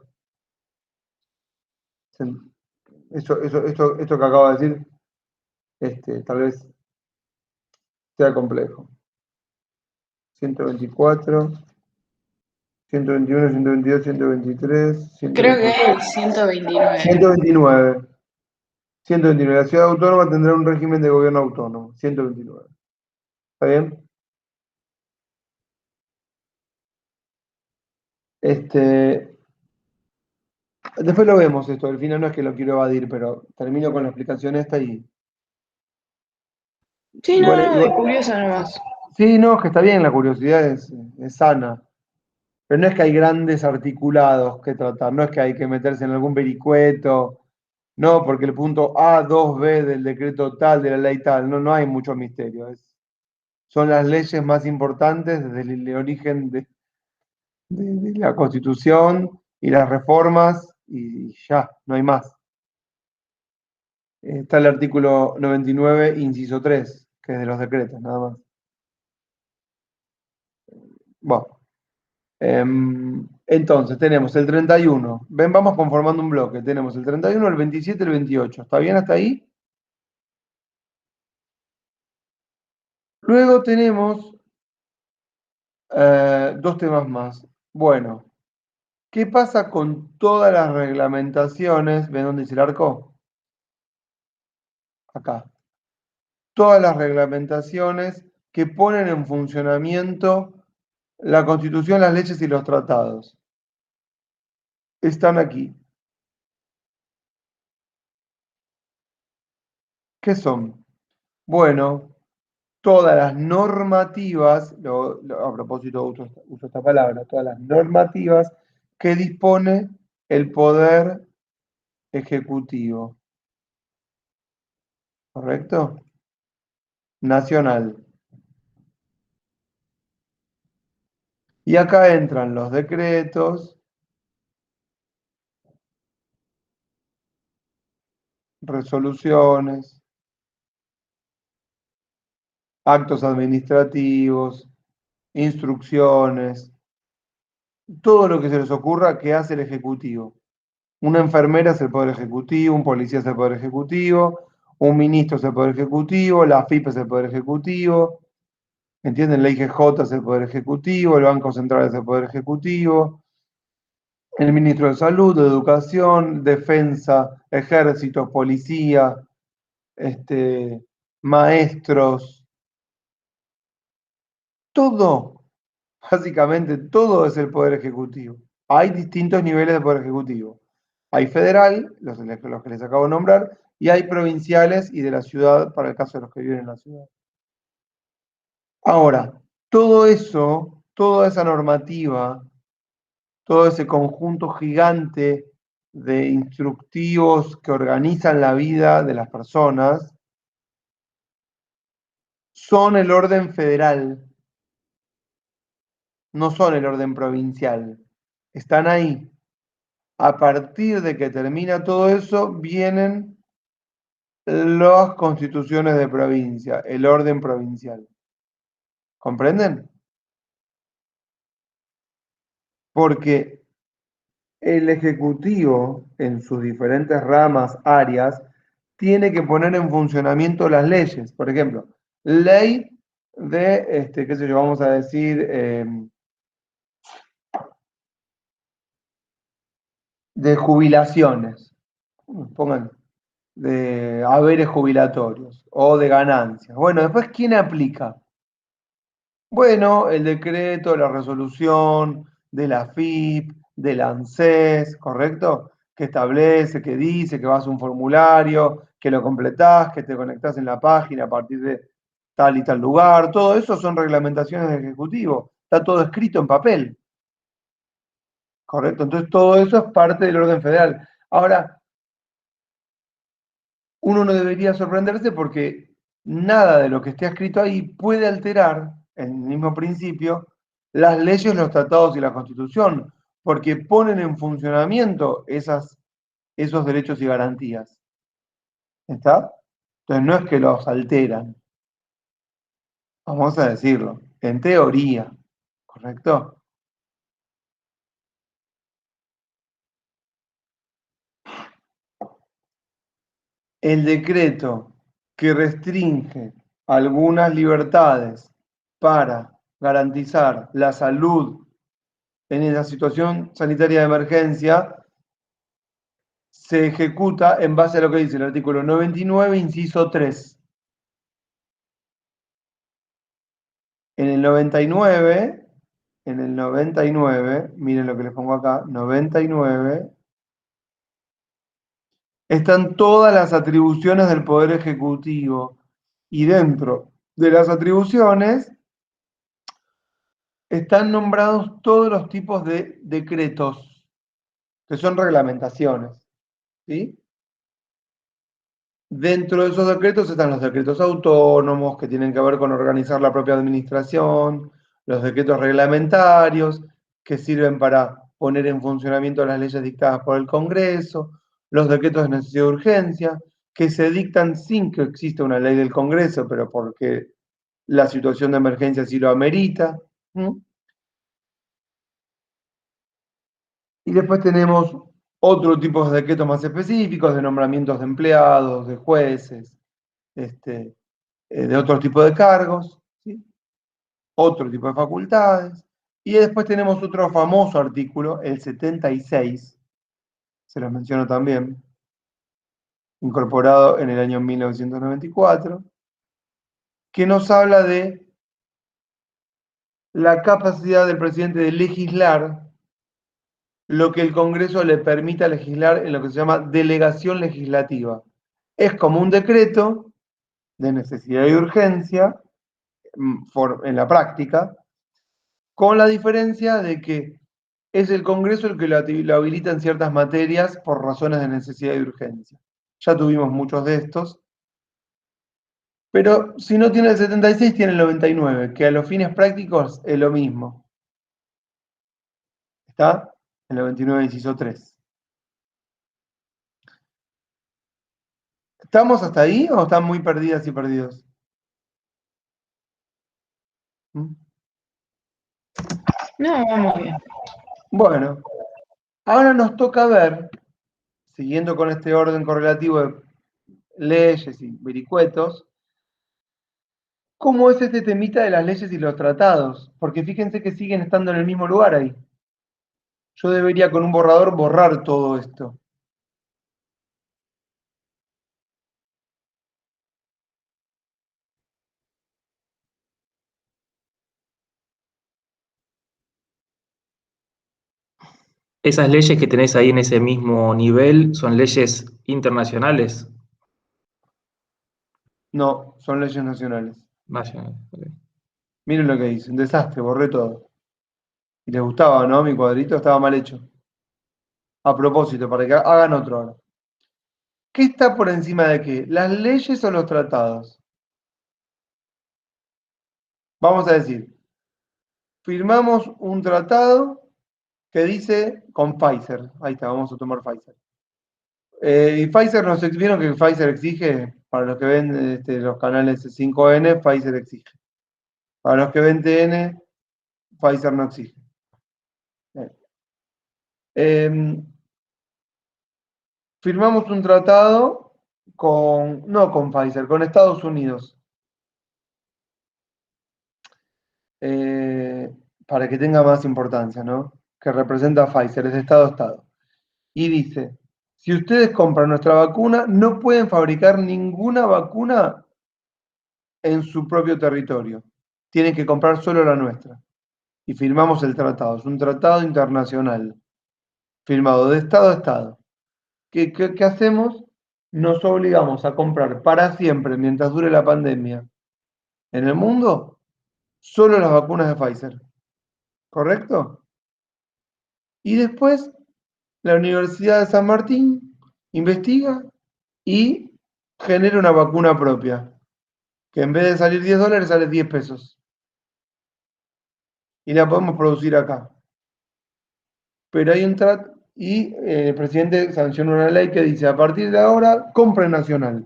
Esto que acabo de decir, tal vez sea complejo. 124, 121, 122, 123, Creo que 128. es el 129. 129. 129. La ciudad autónoma tendrá un régimen de gobierno autónomo. 129. ¿Está bien? Después lo vemos esto. Al final no es que lo quiero evadir, pero termino con la explicación esta y Sí, no, igual, no, de curiosa nomás. sí, no, que está bien, la curiosidad es sana. Pero no es que hay grandes articulados que tratar, no es que hay que meterse en algún vericueto, no, porque el punto A, 2B del decreto tal, de la ley tal, no hay mucho misterio. Son las leyes más importantes desde el origen de la Constitución y las reformas y ya, no hay más. Está el artículo 99, inciso 3, que es de los decretos, nada más. Bueno, entonces tenemos el 31. Ven, vamos conformando un bloque. Tenemos el 31, el 27, el 28. ¿Está bien hasta ahí? Luego tenemos dos temas más. Bueno, ¿qué pasa con todas las reglamentaciones? ¿Ven dónde dice el arco? Acá. Todas las reglamentaciones que ponen en funcionamiento la Constitución, las leyes y los tratados. Están aquí. ¿Qué son? Bueno, todas las normativas, a propósito uso esta palabra, todas las normativas que dispone el Poder Ejecutivo. ¿Correcto? Nacional. Y acá entran los decretos, resoluciones, actos administrativos, instrucciones, todo lo que se les ocurra que hace el Ejecutivo. Una enfermera es el Poder Ejecutivo, un policía es el Poder Ejecutivo, un ministro es el Poder Ejecutivo, la AFIP es el Poder Ejecutivo, ¿entienden? La IGJ es el Poder Ejecutivo, el Banco Central es el Poder Ejecutivo, el ministro de Salud, de Educación, Defensa, Ejército, Policía, maestros, todo, básicamente todo es el Poder Ejecutivo. Hay distintos niveles de Poder Ejecutivo. Hay federal, los que les acabo de nombrar, y hay provinciales y de la ciudad, para el caso de los que viven en la ciudad. Ahora, todo eso, toda esa normativa todo ese conjunto gigante de instructivos que organizan la vida de las personas, son el orden federal, no son el orden provincial. Están ahí. A partir de que termina todo eso, vienen las constituciones de provincia, el orden provincial. ¿Comprenden? Porque el Ejecutivo, en sus diferentes ramas, áreas, tiene que poner en funcionamiento las leyes. Por ejemplo, ley de, qué sé yo, vamos a decir, de jubilaciones. Pongan de haberes jubilatorios o de ganancias. Bueno, después, ¿quién aplica? Bueno, el decreto, la resolución de la FIP, del ANSES, ¿correcto? Que establece, que dice, que vas a un formulario, que lo completás, que te conectás en la página a partir de tal y tal lugar. Todo eso son reglamentaciones del Ejecutivo. Está todo escrito en papel. ¿Correcto? Entonces todo eso es parte del orden federal. Ahora, uno no debería sorprenderse porque nada de lo que esté escrito ahí puede alterar, en el mismo principio, las leyes, los tratados y la Constitución, porque ponen en funcionamiento esos derechos y garantías. ¿Está? Entonces no es que los alteran, vamos a decirlo, en teoría, ¿correcto? El decreto que restringe algunas libertades para garantizar la salud en la situación sanitaria de emergencia se ejecuta en base a lo que dice el artículo 99, inciso 3. En el 99, miren lo que les pongo acá, 99, están todas las atribuciones del Poder Ejecutivo. Y dentro de las atribuciones están nombrados todos los tipos de decretos, que son reglamentaciones, ¿sí? Dentro de esos decretos están los decretos autónomos, que tienen que ver con organizar la propia administración, los decretos reglamentarios, que sirven para poner en funcionamiento las leyes dictadas por el Congreso, los decretos de necesidad de urgencia, que se dictan sin que exista una ley del Congreso, pero porque la situación de emergencia sí lo amerita. Y después tenemos otro tipo de decretos más específicos, de nombramientos de empleados, de jueces, de otro tipo de cargos, ¿sí? Otro tipo de facultades. Y después tenemos otro famoso artículo, el 76, se lo menciono también, incorporado en el año 1994, que nos habla de la capacidad del presidente de legislar lo que el Congreso le permita legislar en lo que se llama delegación legislativa. Es como un decreto de necesidad y urgencia en la práctica, con la diferencia de que es el Congreso el que lo habilita en ciertas materias por razones de necesidad y urgencia. Ya tuvimos muchos de estos, pero si no tiene el 76, tiene el 99, que a los fines prácticos es lo mismo. ¿Está? El 99, inciso 3. ¿Estamos hasta ahí o están muy perdidas y perdidos? No, vamos bien. Bueno, ahora nos toca ver, siguiendo con este orden correlativo de leyes y vericuetos, cómo es este temita de las leyes y los tratados, porque fíjense que siguen estando en el mismo lugar ahí. Yo debería con un borrador borrar todo esto. Esas leyes que tenés ahí en ese mismo nivel son leyes internacionales. No, son leyes nacionales. Nacionales. Ok. Miren lo que dice, un desastre, borré todo. Y les gustaba, ¿no? Mi cuadrito estaba mal hecho. A propósito, para que hagan otro ahora. ¿Qué está por encima de qué? ¿Las leyes o los tratados? Vamos a decir, firmamos un tratado que dice con Pfizer. Ahí está, vamos a tomar Pfizer. Y Pfizer, vieron que Pfizer exige, para los que ven los canales 5N, Pfizer exige. Para los que ven TN, Pfizer no exige. Firmamos un tratado no con Pfizer, con Estados Unidos. Para que tenga más importancia, ¿no? Que representa a Pfizer, es de Estado a Estado. Y dice, si ustedes compran nuestra vacuna, no pueden fabricar ninguna vacuna en su propio territorio. Tienen que comprar solo la nuestra. Y firmamos el tratado. Es un tratado internacional, firmado de Estado a Estado. ¿Qué hacemos? Nos obligamos a comprar para siempre, mientras dure la pandemia, en el mundo, solo las vacunas de Pfizer. ¿Correcto? Y después, la Universidad de San Martín investiga y genera una vacuna propia, que en vez de salir $10, sale 10 pesos. Y la podemos producir acá. Pero hay un trato, y el presidente sancionó una ley que dice, a partir de ahora, compra nacional.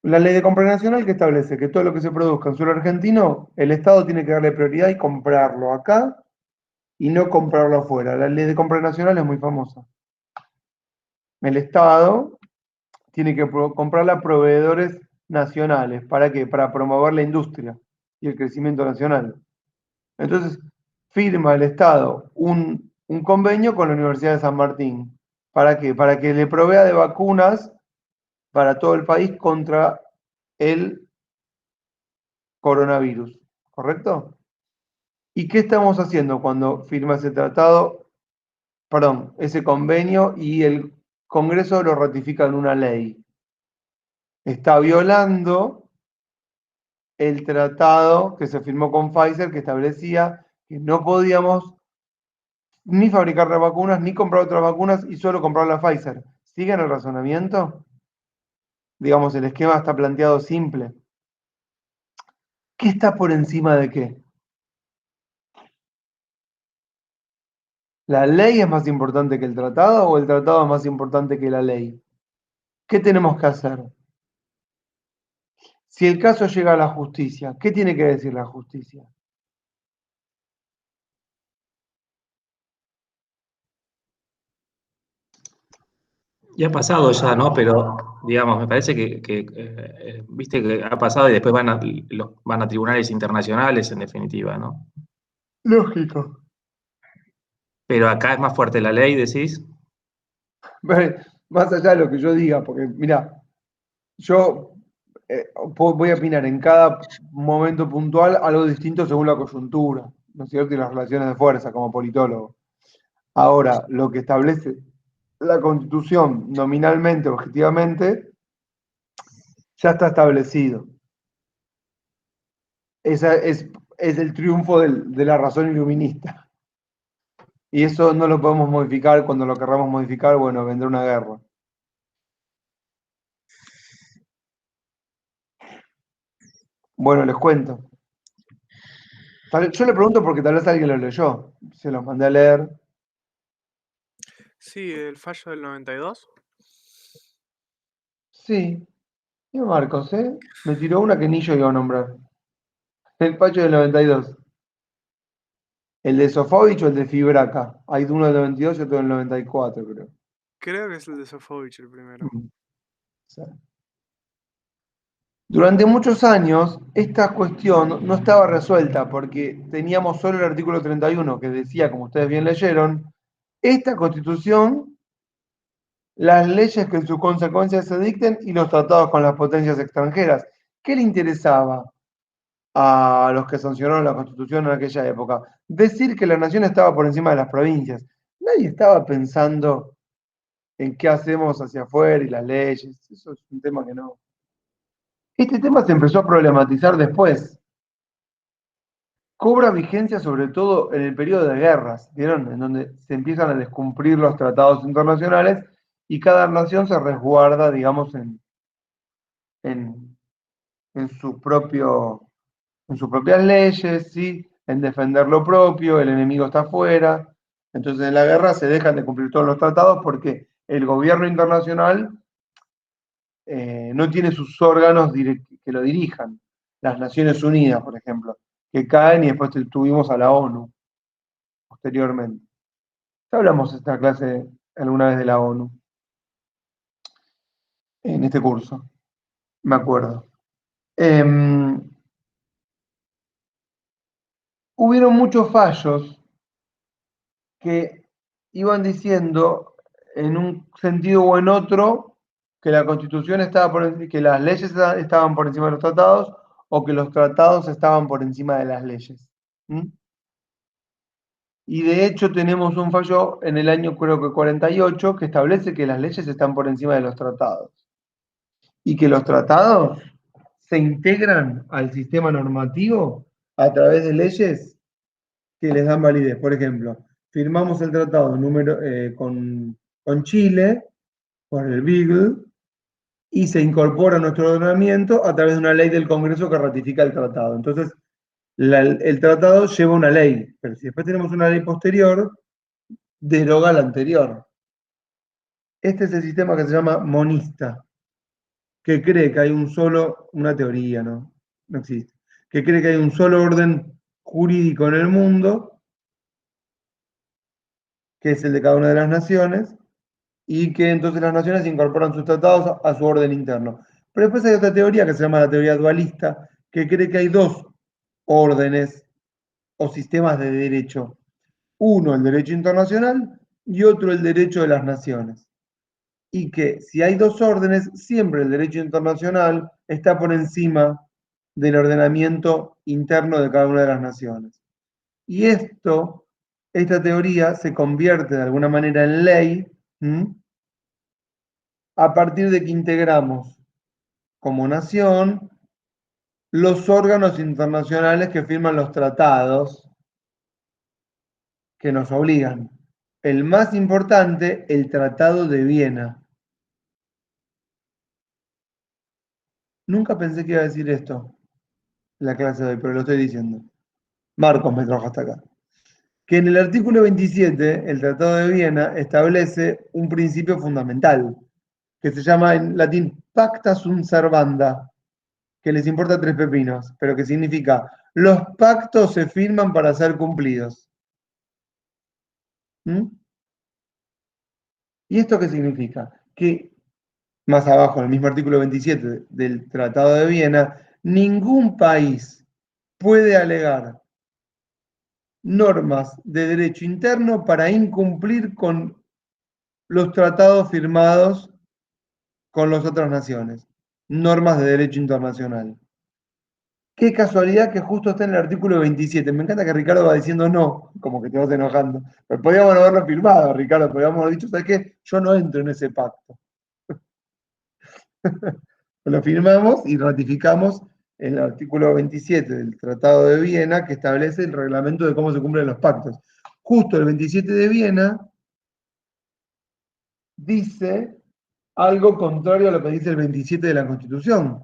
La ley de compra nacional que establece que todo lo que se produzca en suelo argentino, el Estado tiene que darle prioridad y comprarlo acá y no comprarlo afuera. La ley de compra nacional es muy famosa. El Estado tiene que comprarla a proveedores nacionales. ¿Para qué? Para promover la industria y el crecimiento nacional. Entonces, firma el Estado un convenio con la Universidad de San Martín. ¿Para qué? Para que le provea de vacunas para todo el país contra el coronavirus. ¿Correcto? ¿Y qué estamos haciendo cuando firma ese tratado, perdón, ese convenio y el Congreso lo ratifica en una ley? Está violando el tratado que se firmó con Pfizer que establecía que no podíamos ni fabricar las vacunas, ni comprar otras vacunas y solo comprar la Pfizer. ¿Siguen el razonamiento? Digamos, el esquema está planteado simple. ¿Qué está por encima de qué? ¿La ley es más importante que el tratado o el tratado es más importante que la ley? ¿Qué tenemos que hacer? Si el caso llega a la justicia, ¿qué tiene que decir la justicia? Ya ha pasado ya, ¿no? Pero, digamos, me parece viste que ha pasado y después van a tribunales internacionales, en definitiva, ¿no? Lógico. Pero acá es más fuerte la ley, decís. Más allá de lo que yo diga, porque mira, yo voy a opinar en cada momento puntual algo distinto según la coyuntura, ¿no es cierto? Y las relaciones de fuerza como politólogo. Ahora, lo que establece la Constitución nominalmente, objetivamente, ya está establecido. Esa es el triunfo de la razón iluminista. Y eso no lo podemos modificar. Cuando lo querramos modificar, bueno, vendrá una guerra. Bueno, les cuento. Yo le pregunto porque tal vez alguien lo leyó. Se los mandé a leer. Sí, el fallo del 92. Sí. Y Marcos, ¿eh? Me tiró una que ni yo iba a nombrar. El fallo del 92. El de Sofovich o el de Fibraca. Hay uno del 92 y otro del 94, creo. Creo que es el de Sofovich el primero. Sí. Durante muchos años, esta cuestión no estaba resuelta porque teníamos solo el artículo 31 que decía, como ustedes bien leyeron, esta Constitución, las leyes que en sus consecuencias se dicten y los tratados con las potencias extranjeras. ¿Qué le interesaba a los que sancionaron la Constitución en aquella época? Decir que la nación estaba por encima de las provincias. Nadie estaba pensando en qué hacemos hacia afuera y las leyes. Eso es un tema que no. Este tema se empezó a problematizar después. cobra vigencia sobre todo en el periodo de guerras, ¿vieron? En donde se empiezan a descumplir los tratados internacionales y cada nación se resguarda, digamos, en su en sus propias leyes, ¿sí? En defender lo propio, el enemigo está afuera. Entonces en la guerra se dejan de cumplir todos los tratados porque el gobierno internacional no tiene sus órganos que lo dirijan. Las Naciones Unidas, por ejemplo, que caen y después tuvimos a la ONU posteriormente. Ya hablamos esta clase alguna vez de la ONU, en este curso, me acuerdo. Hubieron muchos fallos que iban diciendo en un sentido o en otro que la Constitución estaba que las leyes estaban por encima de los tratados o que los tratados estaban por encima de las leyes. ¿Mm? Y de hecho tenemos un fallo en el año creo que 48 que establece que las leyes están por encima de los tratados y que los tratados se integran al sistema normativo a través de leyes que les dan validez. Por ejemplo, firmamos el tratado con Chile, por el Beagle, y se incorpora a nuestro ordenamiento a través de una ley del Congreso que ratifica el tratado. Entonces, el tratado lleva una ley, pero si después tenemos una ley posterior, deroga la anterior. Este es el sistema que se llama monista, que cree que hay una teoría, ¿no? No existe, que cree que hay un solo orden jurídico en el mundo, que es el de cada una de las naciones, y que entonces las naciones incorporan sus tratados a su orden interno. Pero después hay otra teoría que se llama la teoría dualista, que cree que hay dos órdenes o sistemas de derecho. Uno, el derecho internacional, y otro, el derecho de las naciones. Y que si hay dos órdenes, siempre el derecho internacional está por encima del ordenamiento interno de cada una de las naciones. Y esta teoría se convierte de alguna manera en ley, a partir de que integramos como nación los órganos internacionales que firman los tratados que nos obligan. El más importante, el Tratado de Viena. Nunca pensé que iba a decir esto en la clase de hoy, pero lo estoy diciendo. Marcos me trajo hasta acá. Que en el artículo 27, el Tratado de Viena establece un principio fundamental, que se llama en latín pacta sunt servanda, que les importa tres pepinos, pero que significa los pactos se firman para ser cumplidos. ¿Mm? ¿Y esto qué significa? Que más abajo, en el mismo artículo 27 del Tratado de Viena, ningún país puede alegar normas de derecho interno para incumplir con los tratados firmados con las otras naciones, normas de derecho internacional. Qué casualidad que justo está en el artículo 27. Me encanta que Ricardo va diciendo no, como que te vas enojando. Pero podríamos no haberlo firmado, Ricardo, podríamos haber dicho, ¿sabes qué? Yo no entro en ese pacto. Lo firmamos y ratificamos el artículo 27 del Tratado de Viena, que establece el reglamento de cómo se cumplen los pactos. Justo el 27 de Viena dice algo contrario a lo que dice el 27 de la Constitución,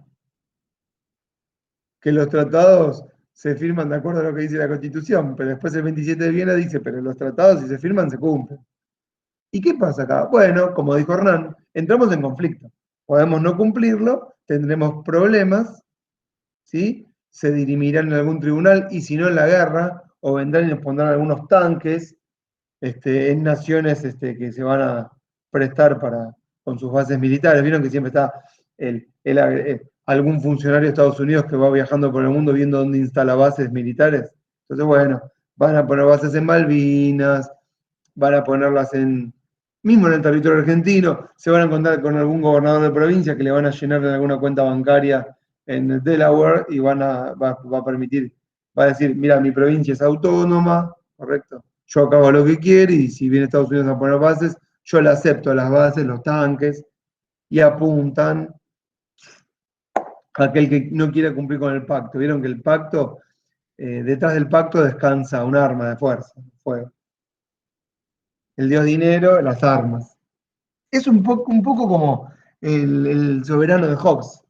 que los tratados se firman de acuerdo a lo que dice la Constitución, pero después el 27 de Viena dice, pero los tratados si se firman se cumplen. ¿Y qué pasa acá? Bueno, como dijo Hernán, entramos en conflicto. Podemos no cumplirlo, tendremos problemas, ¿sí? Se dirimirán en algún tribunal y si no en la guerra, o vendrán y nos pondrán algunos tanques en naciones que se van a prestar con sus bases militares. Vieron que siempre está algún funcionario de Estados Unidos que va viajando por el mundo viendo dónde instala bases militares. Entonces, bueno, van a poner bases en Malvinas, van a ponerlas mismo en el territorio argentino, se van a encontrar con algún gobernador de provincia que le van a llenar de alguna cuenta bancaria en Delaware y va a permitir, va a decir, mira, mi provincia es autónoma, ¿correcto? Yo acabo lo que quiero y si viene Estados Unidos a poner bases, yo le acepto las bases, los tanques, y apuntan a aquel que no quiera cumplir con el pacto. Vieron que el pacto detrás del pacto descansa un arma de fuerza, fuego. El dios dinero, las armas. Es un poco como el soberano de Hobbes.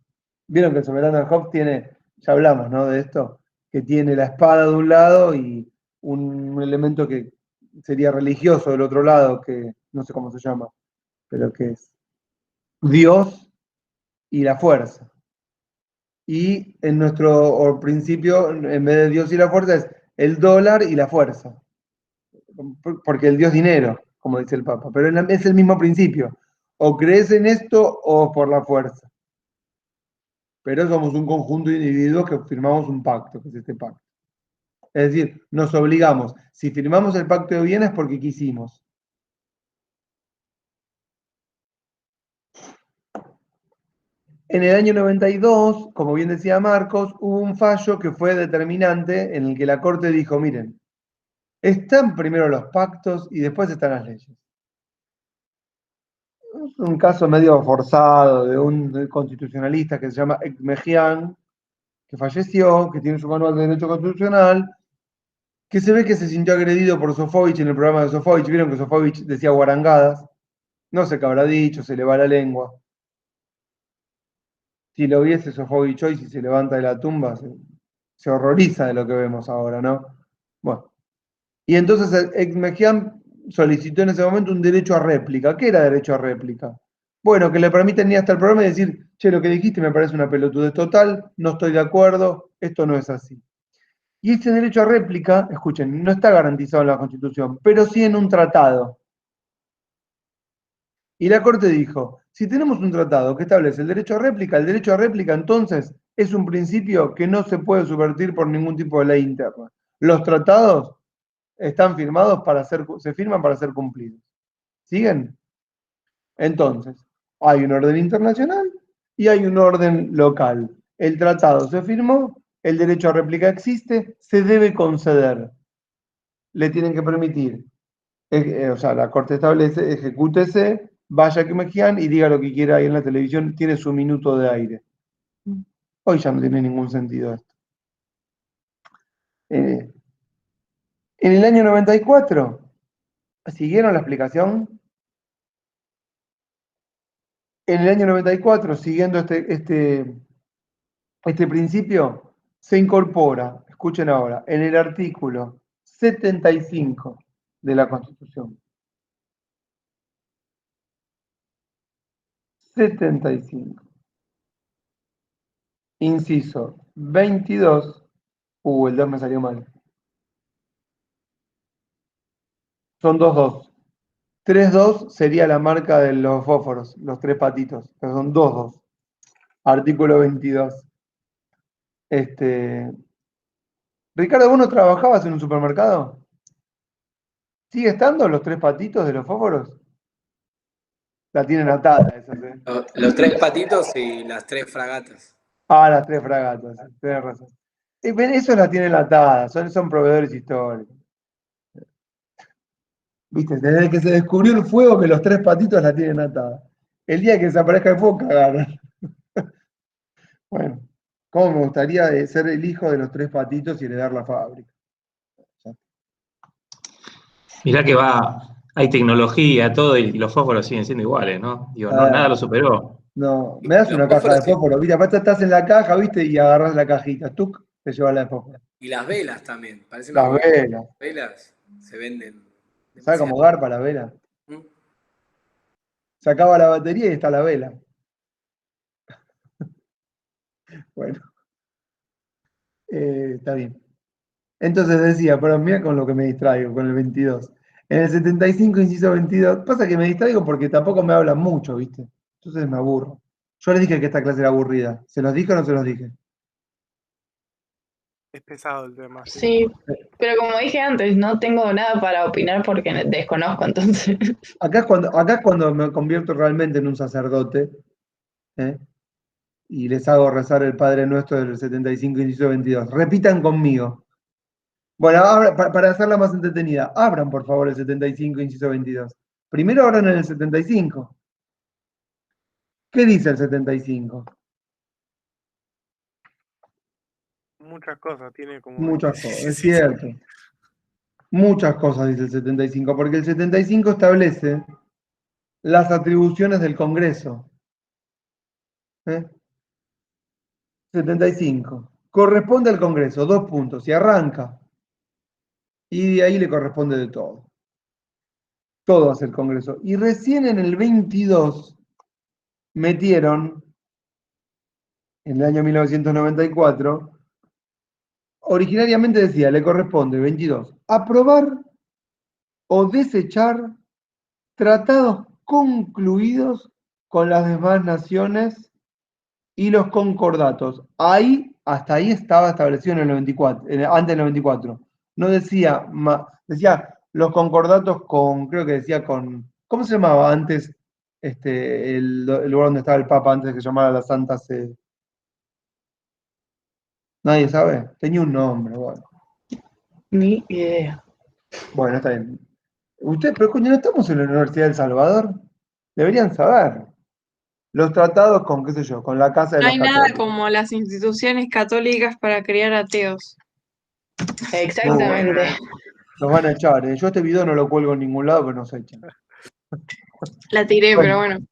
Vieron que el soberano de Hobbes tiene, ya hablamos, ¿no? De esto, que tiene la espada de un lado y un elemento que sería religioso del otro lado, que no sé cómo se llama, pero que es Dios y la fuerza. Y en nuestro principio, en vez de Dios y la fuerza, es el dólar y la fuerza. Porque el Dios dinero, como dice el Papa. Pero es el mismo principio. O crees en esto o por la fuerza. Pero somos un conjunto de individuos que firmamos un pacto, que es este pacto. Es decir, nos obligamos. Si firmamos el pacto de bienes es porque quisimos. En el año 92, como bien decía Marcos, hubo un fallo que fue determinante en el que la Corte dijo, miren, están primero los pactos y después están las leyes. Es un caso medio forzado de un constitucionalista que se llama Ekmejian, que falleció, que tiene su manual de Derecho Constitucional, que se ve que se sintió agredido por Sofovich en el programa de Sofovich. Vieron que Sofovich decía guarangadas. No sé qué habrá dicho, se le va la lengua. Si lo viese Sofovich hoy, si se levanta de la tumba, se horroriza de lo que vemos ahora, ¿no? Bueno. Y entonces Ekmejian solicitó en ese momento un derecho a réplica. ¿Qué era derecho a réplica? Bueno, que le permiten ir hasta el programa y decir, che, lo que dijiste me parece una pelotudez total, no estoy de acuerdo, esto no es así. Y ese derecho a réplica, escuchen, no está garantizado en la Constitución, pero sí en un tratado. Y la Corte dijo, si tenemos un tratado que establece el derecho a réplica entonces es un principio que no se puede subvertir por ningún tipo de ley interna. Los tratados están firmados se firman para ser cumplidos. ¿Siguen? Entonces, hay un orden internacional y hay un orden local. El tratado se firmó, el derecho a réplica existe, se debe conceder. Le tienen que permitir, o sea, la Corte establece, ejecútese, vaya que Mejian y diga lo que quiera ahí en la televisión, tiene su minuto de aire. Hoy ya no tiene ningún sentido esto. En el año 94, ¿siguieron la explicación? En el año 94, siguiendo este principio, se incorpora, escuchen ahora, en el artículo 75 de la Constitución. 75. Inciso 22. El 2 me salió mal. Son 2-2. 3-2 sería la marca de los fósforos, los tres patitos. Pero son 2-2. Artículo 22. Ricardo, ¿vos no trabajabas en un supermercado? ¿Sigue estando los tres patitos de los fósforos? La tienen atada esas, ¿eh? Los tres patitos y las tres fragatas. Ah, las tres fragatas, tenés razón. Eso la tienen atada, son proveedores históricos. Viste, desde que se descubrió el fuego que los tres patitos la tienen atada. El día que desaparezca el fuego, cagaron. Bueno, ¿cómo me gustaría ser el hijo de los tres patitos y heredar la fábrica? Mirá que hay tecnología, todo, y los fósforos siguen siendo iguales, ¿no? Digo, nada lo superó. No, me das Los una caja de fósforos sí. fósforo, ¿viste? Aparte estás en la caja, ¿viste? Y agarras la cajita, tú te llevas la de fósforo. Y las velas también. Parecen Las unos velas. velas se venden. ¿Sabes cómo garpa la vela? ¿Mm? Se acaba la batería y está la vela. Bueno, está bien. Entonces decía, pero mira con lo que me distraigo, con el 22. En el 75, inciso 22, pasa que me distraigo porque tampoco me hablan mucho, ¿viste? Entonces me aburro. Yo les dije que esta clase era aburrida. ¿Se los dije o no se los dije? Es pesado el tema. Sí, pero como dije antes, no tengo nada para opinar porque desconozco, entonces. Acá es cuando me convierto realmente en un sacerdote, ¿eh? Y les hago rezar el Padre Nuestro del 75, inciso 22. Repitan conmigo. Bueno, para hacerla más entretenida, abran por favor el 75, inciso 22. Primero abran en el 75. ¿Qué dice el 75? Muchas cosas, tiene como Muchas cosas, es 16. cierto. Muchas cosas dice el 75, porque el 75 establece las atribuciones del Congreso. ¿Eh? 75. Corresponde al Congreso, 2 puntos, y arranca. Y de ahí le corresponde de todo. Todo hace el Congreso. Y recién en el 22 metieron, en el año 1994, originariamente decía, le corresponde, 22, aprobar o desechar tratados concluidos con las demás naciones y los concordatos. Ahí, hasta ahí estaba establecido en el 94, antes del 94. No decía, decía los concordatos con, creo que decía con, ¿cómo se llamaba antes el lugar donde estaba el Papa antes de que se llamara la Santa Sede? Nadie sabe. Tenía un nombre, bueno. Ni idea. Bueno, está bien. Ustedes, pero coño, ¿no estamos en la Universidad de El Salvador? Deberían saber. Los tratados con, qué sé yo, con la Casa de No los hay nada Católicos. como las instituciones católicas para criar ateos. Exactamente. Nos van a echar, ¿eh? Yo este video no lo cuelgo en ningún lado, pero nos echan. La tiré, pero Bueno, bueno.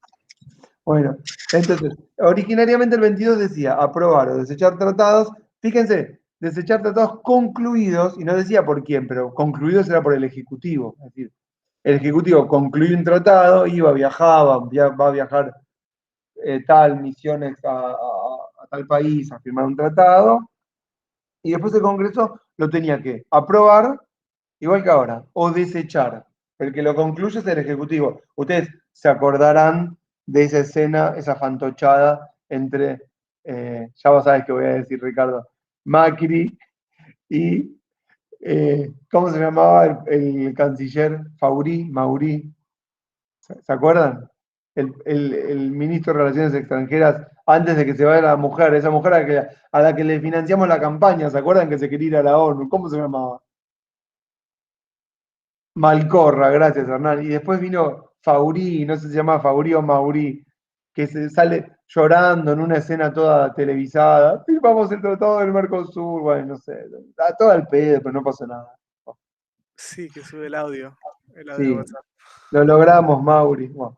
bueno, entonces, originariamente el 22 decía aprobar o desechar tratados. Fíjense, desechar tratados concluidos, y no decía por quién, pero concluidos era por el Ejecutivo. Es decir, el Ejecutivo concluye un tratado, viajaba, va a viajar tal misiones a tal país a firmar un tratado, y después el Congreso lo tenía que aprobar, igual que ahora, o desechar. El que lo concluye es el Ejecutivo. Ustedes se acordarán de esa escena, esa fantochada entre, ya vos sabés que voy a decir, Ricardo, Macri y, ¿cómo se llamaba el canciller? Mauri, ¿se acuerdan? El ministro de Relaciones Extranjeras, antes de que se vaya la mujer, esa mujer a la que le financiamos la campaña, ¿se acuerdan que se quería ir a la ONU? ¿Cómo se llamaba? Malcorra, gracias Hernán. Y después vino Faurí, no sé si se llama Faurí o Maurí, que se sale llorando en una escena toda televisada. Firmamos el tratado del Mercosur, bueno, no sé, está todo al pedo, pero no pasa nada. Sí, que sube el audio de Sí, WhatsApp. lo logramos, Mauri. Bueno,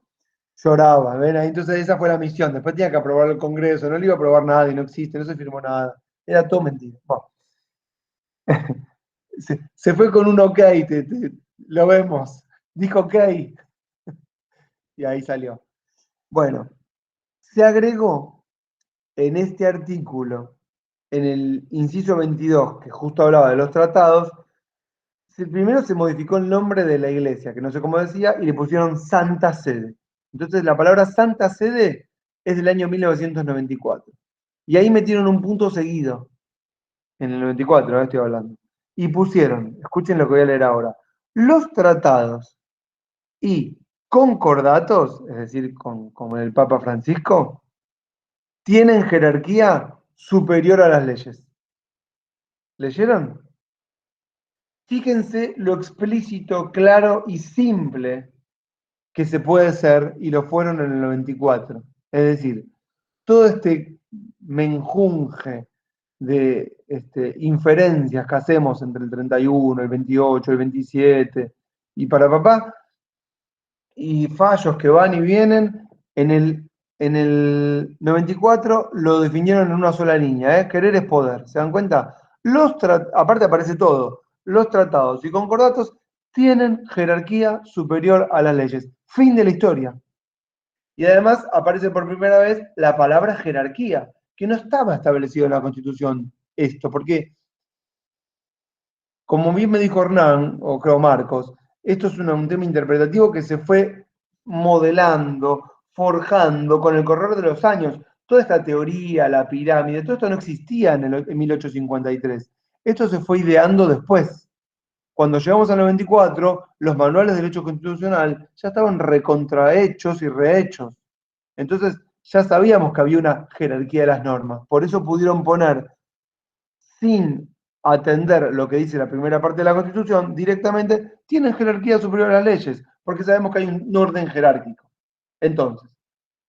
lloraba, ¿ven? Ahí, entonces esa fue la misión. Después tenía que aprobar el Congreso, no le iba a aprobar nada y no existe, no se firmó nada. Era todo mentira. Bueno, se fue con un ok, lo vemos. Dijo ok y ahí salió. Bueno, se agregó en este artículo, en el inciso 22, que justo hablaba de los tratados, primero se modificó el nombre de la iglesia, que no sé cómo decía, y le pusieron Santa Sede. Entonces la palabra Santa Sede es del año 1994. Y ahí metieron un punto seguido, en el 94, estoy hablando. Y pusieron, escuchen lo que voy a leer ahora, los tratados y concordatos, es decir, con el Papa Francisco, tienen jerarquía superior a las leyes. ¿Leyeron? Fíjense lo explícito, claro y simple que se puede ser, y lo fueron en el 94. Es decir, todo este menjunje de inferencias que hacemos entre el 31, el 28, el 27, y para papá, y fallos que van y vienen, en el 94 lo definieron en una sola línea, ¿eh? Querer es poder, ¿se dan cuenta? Aparte aparece todo, los tratados y concordatos tienen jerarquía superior a las leyes. Fin de la historia. Y además aparece por primera vez la palabra jerarquía, que no estaba establecido en la Constitución esto, porque, como bien me dijo Hernán, o creo Marcos, esto es un tema interpretativo que se fue modelando, forjando con el correr de los años. Toda esta teoría, la pirámide, todo esto no existía en 1853. Esto se fue ideando después. Cuando llegamos al 94, los manuales de derecho constitucional ya estaban recontrahechos y rehechos. Entonces, ya sabíamos que había una jerarquía de las normas. Por eso pudieron poner, sin atender lo que dice la primera parte de la Constitución, directamente, tienen jerarquía superior a las leyes, porque sabemos que hay un orden jerárquico. Entonces,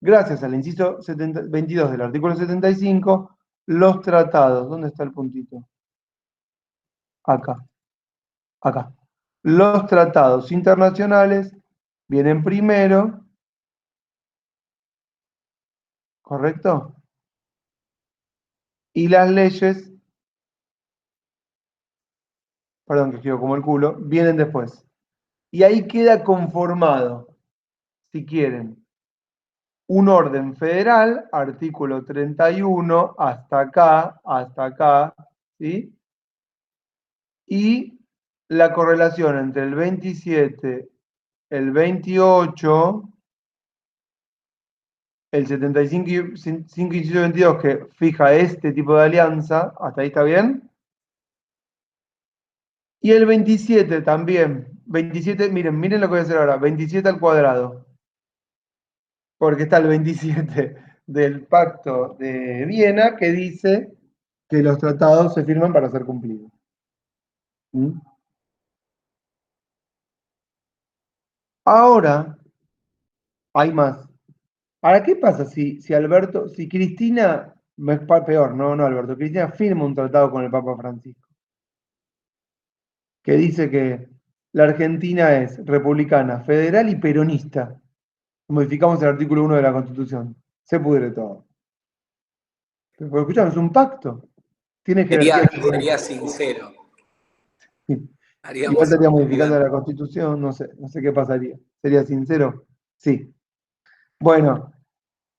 gracias al inciso 22 del artículo 75, los tratados. ¿Dónde está el puntito? Acá, acá. Los tratados internacionales vienen primero, ¿correcto? Y las leyes, perdón que escribo como el culo, vienen después. Y ahí queda conformado, si quieren, un orden federal, artículo 31, hasta acá, ¿sí? Y la correlación entre el 27, el 28, el 75 y inciso 22, que fija este tipo de alianza, ¿hasta ahí está bien? Y el 27 también. 27, miren lo que voy a hacer ahora, 27 al cuadrado. Porque está el 27 del Pacto de Viena que dice que los tratados se firman para ser cumplidos. ¿Mm? Ahora, hay más. Ahora, ¿qué pasa si Cristina, peor, no Alberto, Cristina firma un tratado con el Papa Francisco, que dice que la Argentina es republicana, federal y peronista? Modificamos el artículo 1 de la Constitución. Se pudre todo. Pero escuchame, es un pacto. Tiene jerarquía. Sería sincero. Igual Haríamos estaría algo modificando elegante. la Constitución, no sé qué pasaría. ¿Sería sincero? Sí. Bueno,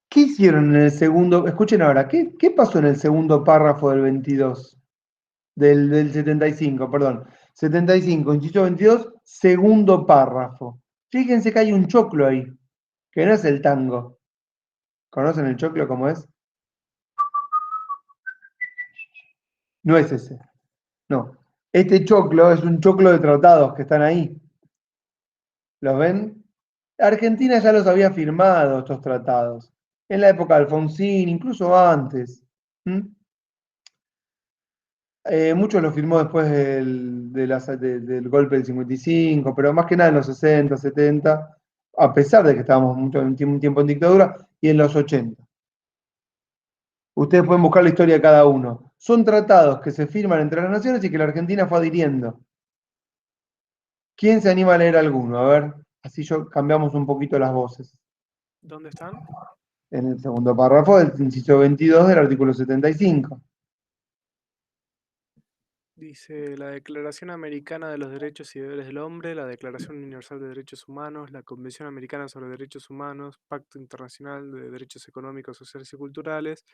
¿qué hicieron en el segundo? Escuchen ahora, ¿qué pasó en el segundo párrafo del 22? Del 75, perdón. 75, inciso 22, segundo párrafo. Fíjense que hay un choclo ahí, que no es el tango. ¿Conocen el choclo cómo es? No es ese. No. Este choclo es un choclo de tratados que están ahí. ¿Los ven? Argentina ya los había firmado estos tratados. En la época de Alfonsín, incluso antes. ¿Mm? Muchos los firmó después del golpe del 55, pero más que nada en los 60, 70, a pesar de que estábamos un tiempo en dictadura, y en los 80. Ustedes pueden buscar la historia de cada uno. Son tratados que se firman entre las naciones y que la Argentina fue adhiriendo. ¿Quién se anima a leer alguno? A ver, así cambiamos un poquito las voces. ¿Dónde están? En el segundo párrafo del inciso 22 del artículo 75. Dice la Declaración Americana de los Derechos y Deberes del Hombre, la Declaración Universal de Derechos Humanos, la Convención Americana sobre Derechos Humanos, Pacto Internacional de Derechos Económicos, Sociales y Culturales,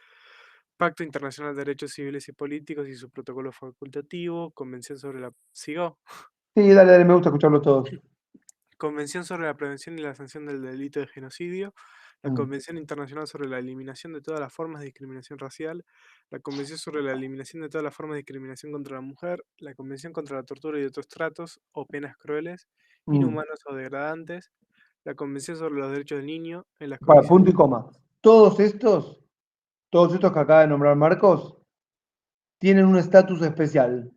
Pacto Internacional de Derechos Civiles y Políticos y su protocolo facultativo, Convención sobre la... ¿Sigo? Sí, dale, me gusta escucharlos todos. Convención sobre la Prevención y la Sanción del Delito de Genocidio, la Convención Internacional sobre la Eliminación de todas las formas de discriminación racial, la Convención sobre la Eliminación de todas las formas de discriminación contra la mujer, la Convención contra la Tortura y otros tratos o penas crueles, inhumanos o degradantes, la Convención sobre los Derechos del Niño, en las Para, condiciones... punto y coma. Todos estos que acaba de nombrar Marcos, tienen un estatus especial.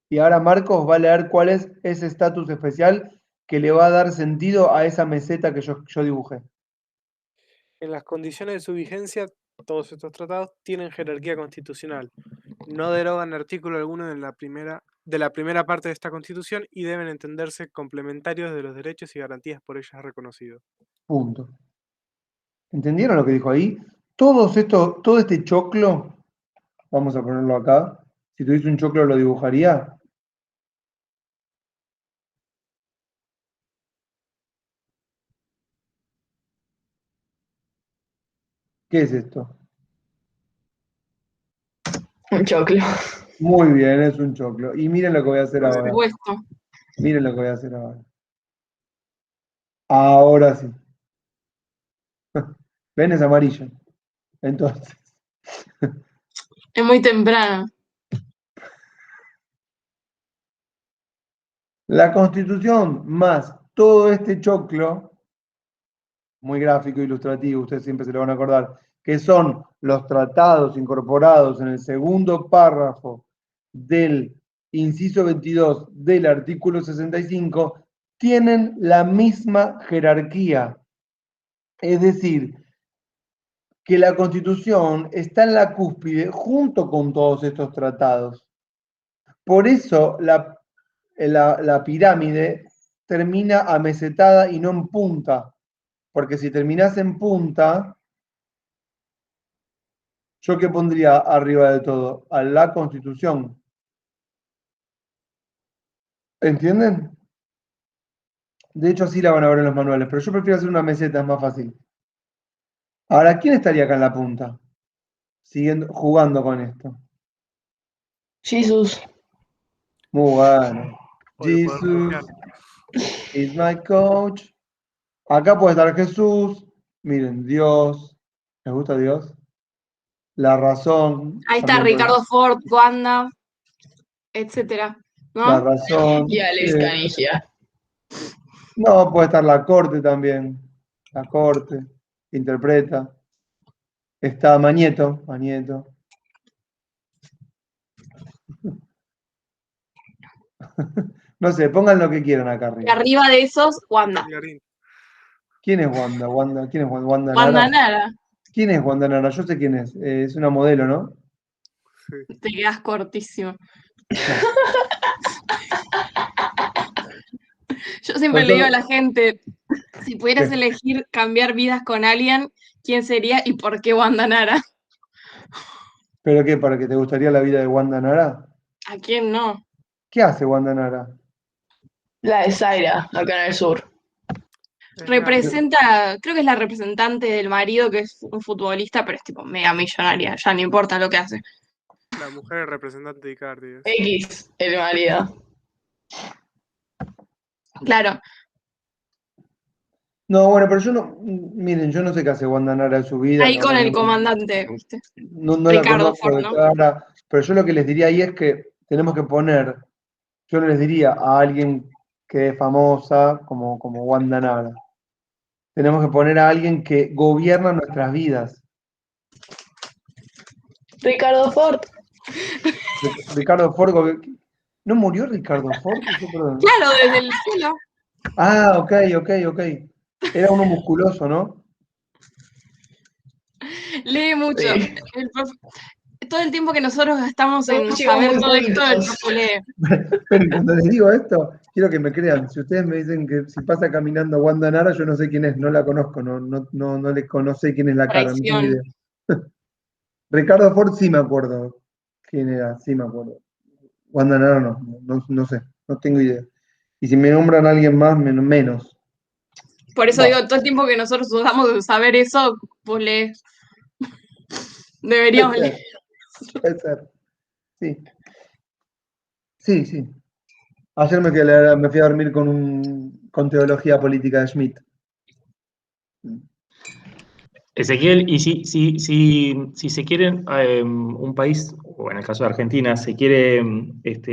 Y ahora Marcos va a leer cuál es ese estatus especial que le va a dar sentido a esa meseta que yo dibujé. En las condiciones de su vigencia, todos estos tratados tienen jerarquía constitucional. No derogan artículo alguno de la primera parte de esta Constitución y deben entenderse complementarios de los derechos y garantías por ellas reconocidos. Punto. ¿Entendieron lo que dijo ahí? Todo este choclo, vamos a ponerlo acá. Si tuviese un choclo lo dibujaría. ¿Qué es esto? Un choclo. Muy bien, es un choclo. Y miren lo que voy a hacer Por ahora. supuesto. Miren lo que voy a hacer ahora. Ahora sí. ¿Ven? Es amarillo. Entonces, Es muy temprano. la Constitución más todo este choclo, muy gráfico, ilustrativo, ustedes siempre se lo van a acordar, que son los tratados incorporados en el segundo párrafo del inciso 22 del artículo 65, tienen la misma jerarquía. Es decir, que la Constitución está en la cúspide junto con todos estos tratados. Por eso la pirámide termina amesetada y no en punta, porque si terminás en punta, ¿yo qué pondría arriba de todo? A la Constitución. ¿Entienden? De hecho, así la van a ver en los manuales, pero yo prefiero hacer una meseta, es más fácil. Ahora, ¿quién estaría acá en la punta? Jugando con esto. Jesús. Muy bueno. O el Poder Jesus Judicial. is my coach. Acá puede estar Jesús. Miren, Dios. ¿Les gusta Dios? La razón. Ahí está También Ricardo Ford, Wanda, etcétera, la ¿no? razón. Y Alex Canigia. No, puede estar la corte también. La corte. Interpreta. Está Mañeto. No sé, pongan lo que quieran acá Y arriba. arriba de esos, Wanda. Clarín. ¿Quién es Wanda? ¿Quién es Wanda Wanda Nara? Nara. ¿Quién es Wanda Nara? Yo sé quién es. Es una modelo, ¿no? Sí. Te quedas cortísimo. No. Yo siempre Pues le digo a todo- la gente, si pudieras ¿Qué? elegir cambiar vidas con alguien, ¿quién sería y por qué Wanda Nara? ¿Pero qué? ¿Para que te gustaría la vida de Wanda Nara? ¿A quién no? ¿Qué hace Wanda Nara? La de Zaira, acá en el sur. Es Representa, creo que es la representante del marido que es un futbolista, pero es tipo mega millonaria, ya no importa lo que hace. la mujer representante de Icardi. es. X, el marido. Claro, No, bueno, pero yo no. Miren, yo no sé qué hace Wanda Nara en su vida. ahí No, con no, el no, comandante, ¿viste? no la Ricardo conozco Ford, de ¿no? cara. Pero yo lo que les diría ahí es que tenemos que poner. Yo no les diría a alguien que es famosa como Wanda Nara. Tenemos que poner a alguien que gobierna nuestras vidas. Ricardo Ford. Ricardo Ford. ¿No murió Ricardo Ford? Yo, perdón. Claro, desde el cielo. Ah, ok. Era uno musculoso, ¿no? Lee mucho. Sí. Todo el tiempo que nosotros gastamos Somos en chicos saber muy todo esto, el cultos. profe lee. Pero cuando les digo esto, quiero que me crean. Si ustedes me dicen que si pasa caminando Wanda Nara, yo no sé quién es, no la conozco, no le conoce quién es la cara, no tengo Traición. idea. Ricardo Ford sí me acuerdo quién era, sí me acuerdo. Wanda Nara no sé, no tengo idea. Y si me nombran a alguien más, menos. Por eso Bueno, digo, todo el tiempo que nosotros usamos de saber eso, vos lees. puede Deberíamos leer. ser, puede ser. Sí, sí. Ayer me fui a dormir con teología política de Schmidt. Ezequiel, y si se quieren, un país, o en el caso de Argentina, se quiere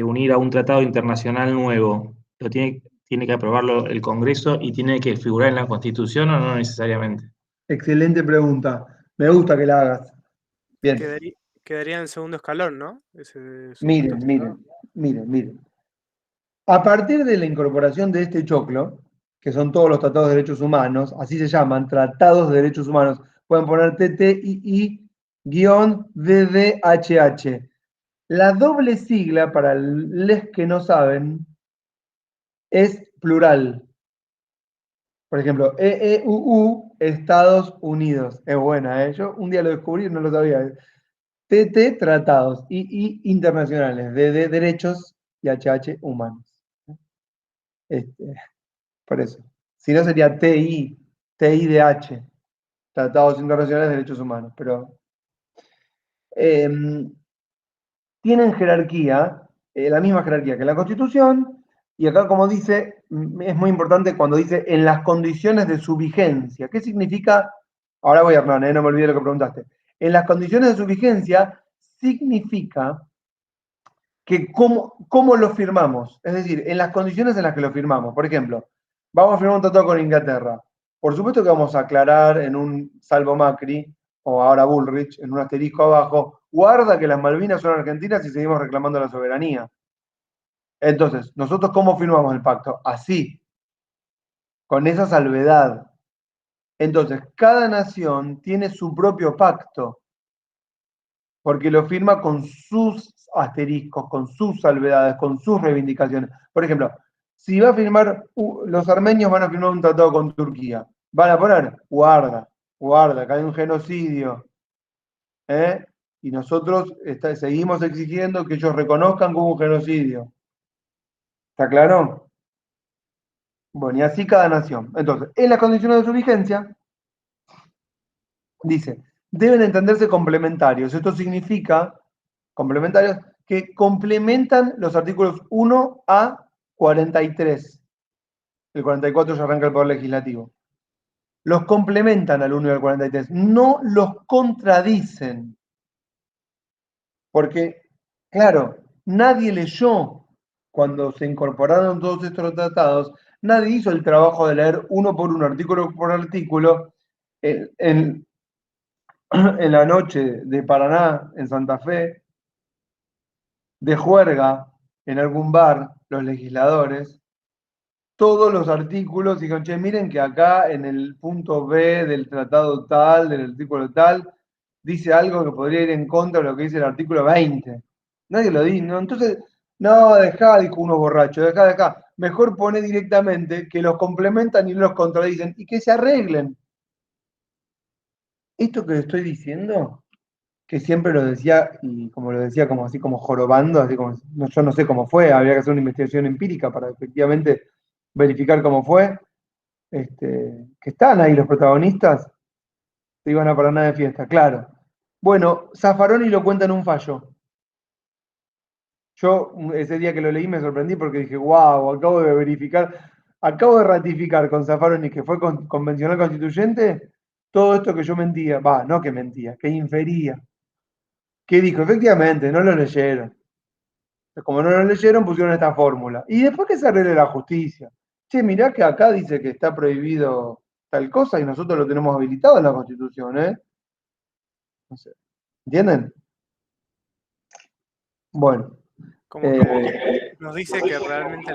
unir a un tratado internacional nuevo, tiene que aprobarlo el Congreso y tiene que figurar en la Constitución o no necesariamente? Excelente pregunta. Me gusta que la hagas. Bien. Quedaría en segundo escalón, ¿no? Ese supuesto Miren, tratado. miren. A partir de la incorporación de este choclo, que son todos los tratados de derechos humanos, así se llaman, tratados de derechos humanos, pueden poner TTII-DDHH. La doble sigla, para les que no saben, es plural. Por ejemplo, EEUU, Estados Unidos. Es buena, ¿eh? Yo un día lo descubrí y no lo sabía. TT, tratados, II, internacionales, DD, derechos y HH, humanos. Por eso. Si no sería TIDH, Tratados Internacionales de Derechos Humanos. Pero tienen jerarquía, la misma jerarquía que la Constitución, y acá como dice, es muy importante cuando dice en las condiciones de su vigencia. ¿Qué significa? Ahora voy, Hernán, no me olvidé lo que preguntaste. En las condiciones de su vigencia significa que cómo lo firmamos, es decir, en las condiciones en las que lo firmamos. Por ejemplo, vamos a firmar un tratado con Inglaterra. Por supuesto que vamos a aclarar en un salvo Macri, o ahora Bullrich, en un asterisco abajo, guarda que las Malvinas son argentinas y seguimos reclamando la soberanía. Entonces, ¿nosotros cómo firmamos el pacto? Así, con esa salvedad. Entonces, cada nación tiene su propio pacto, porque lo firma con sus asteriscos, con sus salvedades, con sus reivindicaciones. Por ejemplo, si va a firmar, los armenios van a firmar un tratado con Turquía, van a poner, guarda, que hay un genocidio, ¿eh? Y nosotros seguimos exigiendo que ellos reconozcan como un genocidio. ¿Está claro? Bueno, y así cada nación. Entonces, en las condiciones de su vigencia, dice, deben entenderse complementarios. Esto significa, complementarios, que complementan los artículos 1 a 43. El 44 ya arranca el Poder Legislativo. Los complementan al 1 y al 43, no los contradicen. Porque, claro, nadie leyó cuando se incorporaron todos estos tratados, nadie hizo el trabajo de leer uno por uno, artículo por artículo, en la noche de Paraná, en Santa Fe, de juerga, en algún bar, los legisladores, todos los artículos, y dijeron, che, miren que acá en el punto B del tratado tal, del artículo tal, dice algo que podría ir en contra de lo que dice el artículo 20. Nadie lo dice, ¿no? Entonces, no, dejá, dijo uno borracho, dejá. Mejor pone directamente que los complementan y no los contradicen y que se arreglen. Esto que estoy diciendo, que siempre lo decía, y como lo decía como así como jorobando, así como, no, yo no sé cómo fue, habría que hacer una investigación empírica para efectivamente verificar cómo fue, que están ahí los protagonistas, se iban a Paraná de fiesta, claro. Bueno, Zaffaroni lo cuenta en un fallo. Yo ese día que lo leí me sorprendí porque dije, wow, acabo de verificar, acabo de ratificar con Zaffaroni, que fue convencional constituyente, todo esto que yo mentía, no que mentía, que infería. Que dijo, efectivamente, no lo leyeron. Como no lo leyeron, pusieron esta fórmula. Y después que se arregle la justicia. Che, mirá que acá dice que está prohibido tal cosa y nosotros lo tenemos habilitado en la Constitución, ¿eh? No sé. ¿Entienden? Bueno. Como que nos dice que realmente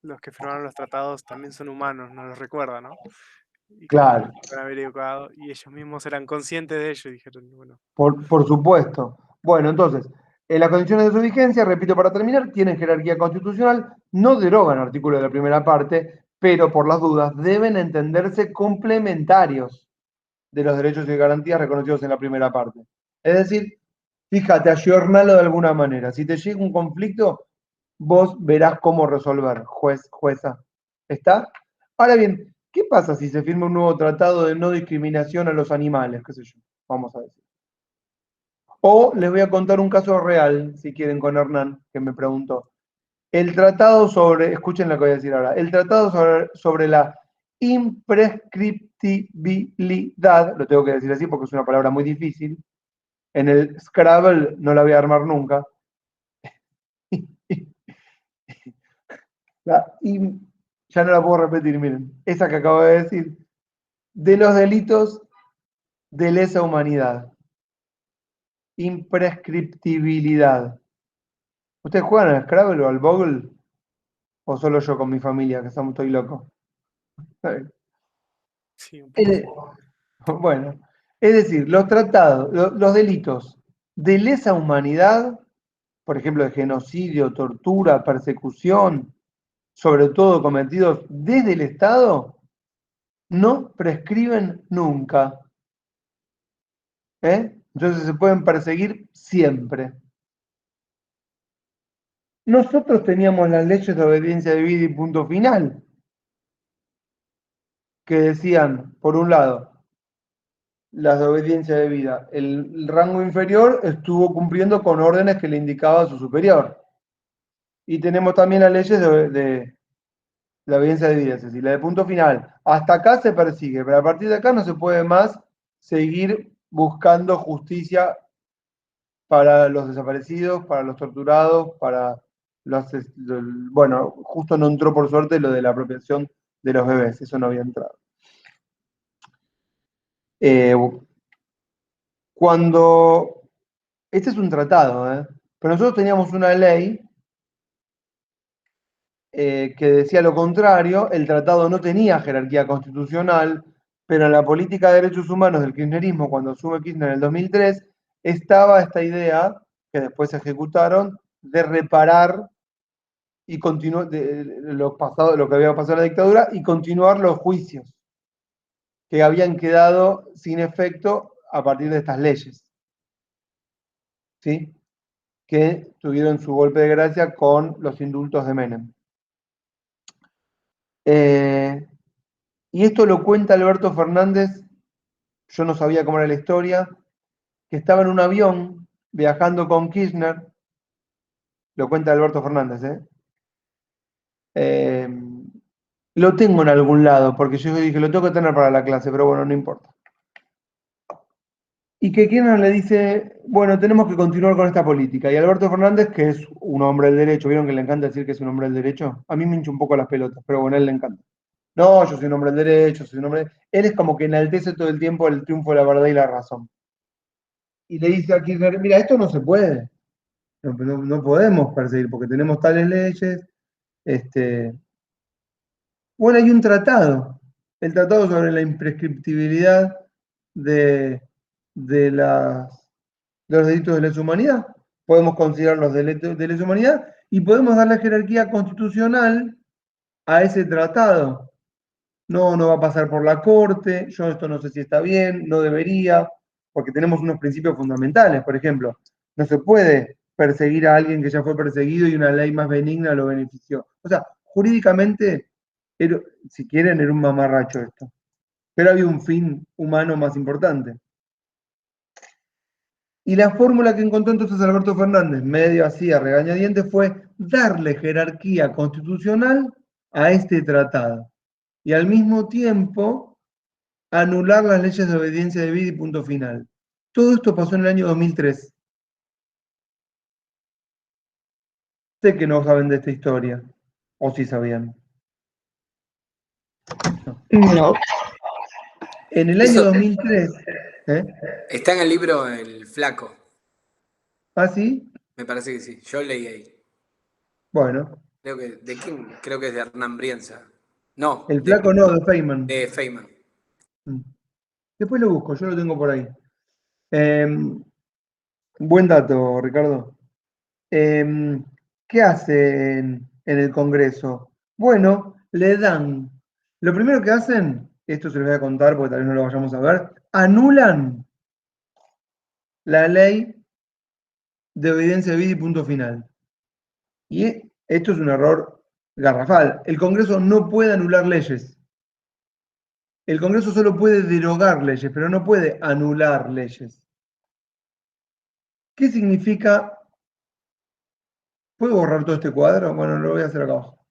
los que firmaron los tratados también son humanos, nos los recuerda, ¿no? Y que Claro, se pueden haber equivocado, y ellos mismos eran conscientes de ello y dijeron, bueno, por supuesto. Bueno, entonces, en las condiciones de su vigencia, repito para terminar, tienen jerarquía constitucional, no derogan artículos de la primera parte, pero por las dudas deben entenderse complementarios de los derechos y garantías reconocidos en la primera parte. Es decir, fíjate, ayornalo de alguna manera. Si te llega un conflicto, vos verás cómo resolver, jueza. ¿Está? Ahora bien, ¿qué pasa si se firma un nuevo tratado de no discriminación a los animales? ¿Qué sé yo? Vamos a decir. O les voy a contar un caso real, si quieren, con Hernán, que me preguntó. El tratado sobre, escuchen lo que voy a decir ahora, el tratado sobre la imprescriptibilidad, lo tengo que decir así porque es una palabra muy difícil, en el Scrabble no la voy a armar nunca. Ya no la puedo repetir, miren, esa que acabo de decir, de los delitos de lesa humanidad, imprescriptibilidad. ¿Ustedes juegan al Scrabble o al Boggle? ¿O solo yo con mi familia, que estoy loco? sí, un poco. Bueno, es decir, los tratados, los delitos de lesa humanidad, por ejemplo, de genocidio, tortura, persecución, sobre todo cometidos desde el Estado, no prescriben nunca. Entonces se pueden perseguir siempre. Nosotros teníamos las leyes de obediencia debida y punto final, que decían, por un lado, las de obediencia debida. El rango inferior estuvo cumpliendo con órdenes que le indicaba su superior. Y tenemos también las leyes de la obediencia debida, es decir, la de punto final. Hasta acá se persigue, pero a partir de acá no se puede más seguir buscando justicia para los desaparecidos, para los torturados, para los... Bueno, justo no entró por suerte lo de la apropiación de los bebés, eso no había entrado. Cuando... Este es un tratado, pero nosotros teníamos una ley que decía lo contrario, el tratado no tenía jerarquía constitucional, pero en la política de derechos humanos del kirchnerismo, cuando asume Kirchner en el 2003, estaba esta idea, que después se ejecutaron, de reparar y continuar lo que había pasado en la dictadura y continuar los juicios que habían quedado sin efecto a partir de estas leyes, ¿sí? Que tuvieron su golpe de gracia con los indultos de Menem. Y esto lo cuenta Alberto Fernández, yo no sabía cómo era la historia, que estaba en un avión viajando con Kirchner, lo cuenta Alberto Fernández, lo tengo en algún lado, porque yo dije, lo tengo que tener para la clase, pero bueno, no importa. Y que Kirchner le dice, bueno, tenemos que continuar con esta política. Y Alberto Fernández, que es un hombre del derecho, ¿vieron que le encanta decir que es un hombre del derecho? A mí me hincha un poco las pelotas, pero bueno, a él le encanta. No, yo soy un hombre del derecho, soy un hombre... Él es como que enaltece todo el tiempo el triunfo de la verdad y la razón. Y le dice a Kirchner, mira, esto no se puede. No podemos perseguir porque tenemos tales leyes. Bueno, hay un tratado, el tratado sobre la imprescriptibilidad de los delitos de lesa humanidad. Podemos considerar los delitos de lesa humanidad y podemos dar la jerarquía constitucional a ese tratado. No va a pasar por la Corte, yo esto no sé si está bien, no debería, porque tenemos unos principios fundamentales. Por ejemplo, no se puede perseguir a alguien que ya fue perseguido y una ley más benigna lo benefició. O sea, jurídicamente, si quieren, era un mamarracho esto. Pero había un fin humano más importante. Y la fórmula que encontró entonces Alberto Fernández, medio así a regañadientes, fue darle jerarquía constitucional a este tratado. Y al mismo tiempo anular las leyes de obediencia debida y punto final. Todo esto pasó en el año 2003. Sé que no saben de esta historia, o sí sabían. No. En el año Eso 2003, está en el libro El Flaco. ¿ah, sí? Me parece que sí. Yo leí ahí. Bueno, Creo que, ¿de quién? Creo que es de Hernán Brienza. No, el flaco no, de Feynman. de Feynman. Después lo busco, yo lo tengo por ahí. Buen dato, Ricardo. ¿Qué hacen en el Congreso? Bueno, le dan. Lo primero que hacen, esto se lo voy a contar porque tal vez no lo vayamos a ver, anulan la ley de obediencia debida y punto final. Y esto es un error garrafal. El Congreso no puede anular leyes. El Congreso solo puede derogar leyes, pero no puede anular leyes. ¿Qué significa? ¿Puedo borrar todo este cuadro? Bueno, lo voy a hacer acá abajo.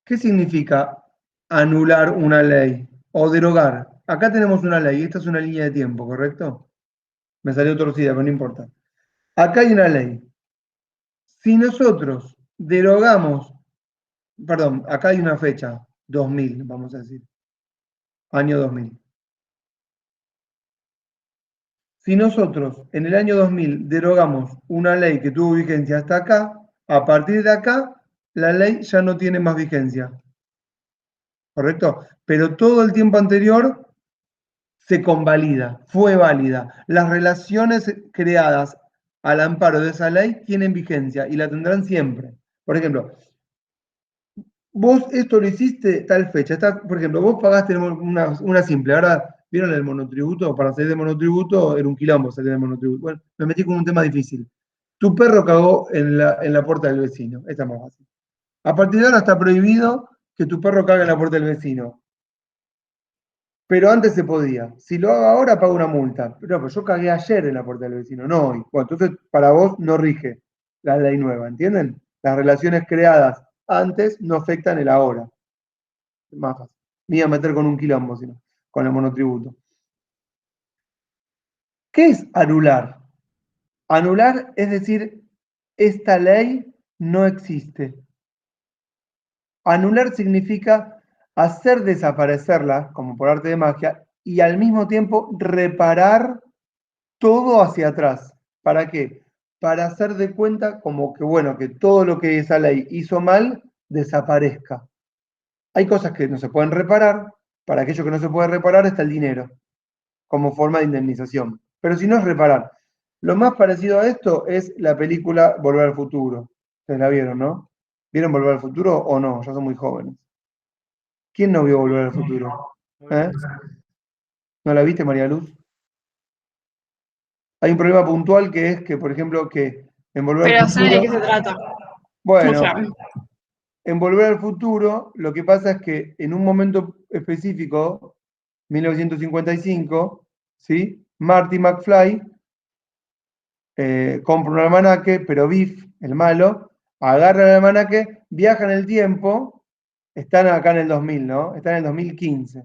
¿Qué significa anular una ley o derogar? Acá tenemos una ley, esta es una línea de tiempo, ¿correcto? Me salió torcida, pero no importa. Acá hay una ley. Si nosotros derogamos, perdón, acá hay una fecha, 2000, vamos a decir, año 2000. Si nosotros en el año 2000 derogamos una ley que tuvo vigencia hasta acá, a partir de acá, la ley ya no tiene más vigencia. ¿Correcto? Pero todo el tiempo anterior se convalida, fue válida. Las relaciones creadas al amparo de esa ley tienen vigencia y la tendrán siempre. Por ejemplo, vos esto lo hiciste tal fecha. Por ejemplo, vos pagaste una simple. Ahora, ¿vieron el monotributo? Para salir de monotributo era un quilombo salir de monotributo. Bueno, me metí con un tema difícil. Tu perro cagó en la puerta del vecino. Esta es más fácil. A partir de ahora está prohibido que tu perro cague en la puerta del vecino. Pero antes se podía. Si lo hago ahora, pago una multa. Pero yo cagué ayer en la puerta del vecino, no hoy. Bueno, entonces para vos no rige la ley nueva, ¿entienden? Las relaciones creadas antes no afectan el ahora. Más fácil. Me iba a meter con un quilombo, sino, con el monotributo. ¿Qué es anular? Anular es decir, esta ley no existe. Anular significa hacer desaparecerla, como por arte de magia, y al mismo tiempo reparar todo hacia atrás. ¿Para qué? para hacer de cuenta como que, bueno, que todo lo que esa ley hizo mal desaparezca. Hay cosas que no se pueden reparar, para aquello que no se puede reparar está el dinero, como forma de indemnización. Pero si no es reparar. Lo más parecido a esto es la película Volver al Futuro. Ustedes la vieron, ¿no? ¿Vieron Volver al Futuro o no? Ya son muy jóvenes. ¿Quién no vio Volver al Futuro? ¿Eh? ¿No la viste, María Luz? Hay un problema puntual que es que, por ejemplo, que en Volver al Pero sé de Futuro, qué se trata. bueno, O sea, en Volver al Futuro, lo que pasa es que en un momento específico, 1955, ¿sí? Marty McFly compra un almanaque, pero Biff, el malo, agarra el almanaque, viaja en el tiempo, están acá en el 2000, ¿no? Están en el 2015.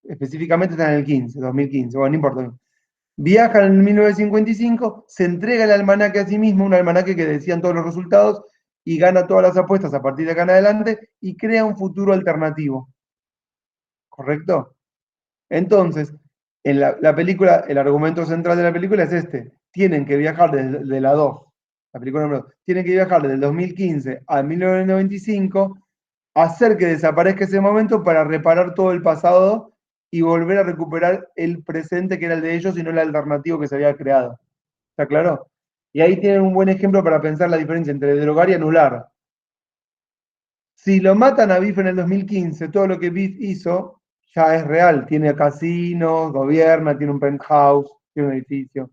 Específicamente están en el 15, 2015, bueno, no importa. Viaja en 1955, se entrega el almanaque a sí mismo, un almanaque que decían todos los resultados, y gana todas las apuestas a partir de acá en adelante, y crea un futuro alternativo. ¿Correcto? Entonces, en la película, el argumento central de la película es este. Tienen que viajar de la 2, la película número 2, tienen que viajar desde el 2015 a 1995, hacer que desaparezca ese momento para reparar todo el pasado y volver a recuperar el presente que era el de ellos y no el alternativo que se había creado. ¿Está claro? Y ahí tienen un buen ejemplo para pensar la diferencia entre drogar y anular. Si lo matan a Biff en el 2015, todo lo que Biff hizo ya es real. Tiene casinos, gobierna, tiene un penthouse, tiene un edificio.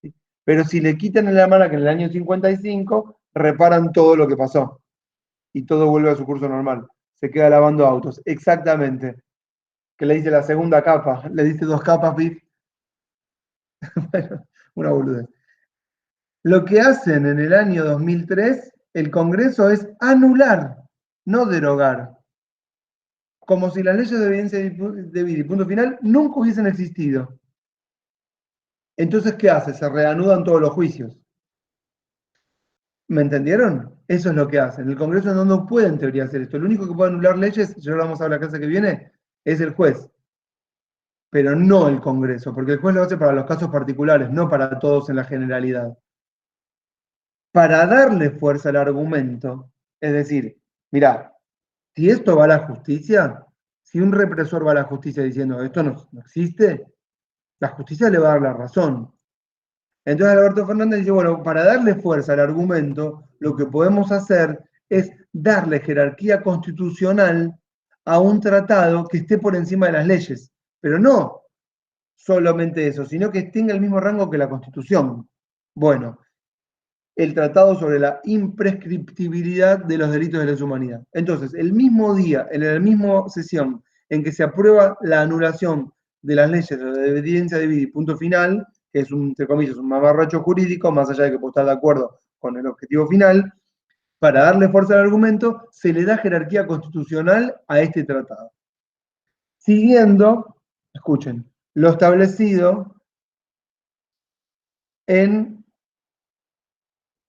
¿Sí? Pero si le quitan el almanaque en el año 55, reparan todo lo que pasó. Y todo vuelve a su curso normal. Se queda lavando autos. Exactamente. Que le dice la segunda capa. Le dice 2 capas, Biff. Bueno, una boludez. Lo que hacen en el año 2003, el Congreso es anular, no derogar. Como si las leyes de evidencia de vida y punto final nunca hubiesen existido. Entonces, ¿qué hace? Se reanudan todos los juicios. ¿Me entendieron? Eso es lo que hacen. El Congreso no puede en teoría hacer esto. El único que puede anular leyes, ya lo vamos a ver la clase que viene, es el juez. Pero no el Congreso, porque el juez lo hace para los casos particulares, no para todos en la generalidad. Para darle fuerza al argumento, es decir, mira, si esto va a la justicia, si un represor va a la justicia diciendo esto no existe, la justicia le va a dar la razón. Entonces Alberto Fernández dice, bueno, para darle fuerza al argumento, lo que podemos hacer es darle jerarquía constitucional a un tratado que esté por encima de las leyes, pero no solamente eso, sino que tenga el mismo rango que la Constitución. Bueno, el tratado sobre la imprescriptibilidad de los delitos de lesa humanidad. Entonces, el mismo día, en la misma sesión en que se aprueba la anulación de las leyes de evidencia de vida y punto final, que es un, entre comillas, un mamarracho jurídico, más allá de que puedo estar de acuerdo con el objetivo final, para darle fuerza al argumento, se le da jerarquía constitucional a este tratado. Siguiendo, escuchen, lo establecido en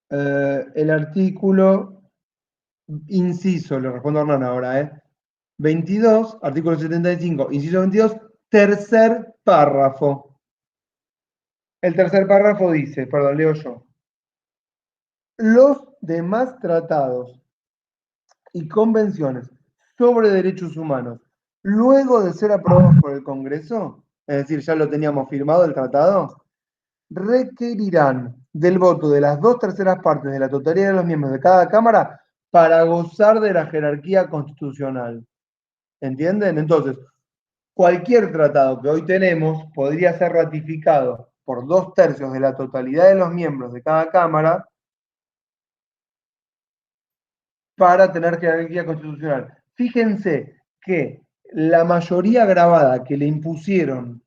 el artículo, inciso, le respondo a Hernán ahora, 22, artículo 75, inciso 22, tercer párrafo. El tercer párrafo dice, perdón, leo yo. Los demás tratados y convenciones sobre derechos humanos, luego de ser aprobados por el Congreso, es decir, ya lo teníamos firmado el tratado, requerirán del voto de las 2/3 partes de la totalidad de los miembros de cada Cámara para gozar de la jerarquía constitucional. ¿Entienden? Entonces, cualquier tratado que hoy tenemos podría ser ratificado por 2/3 de la totalidad de los miembros de cada Cámara para tener jerarquía constitucional. Fíjense que la mayoría agravada que le impusieron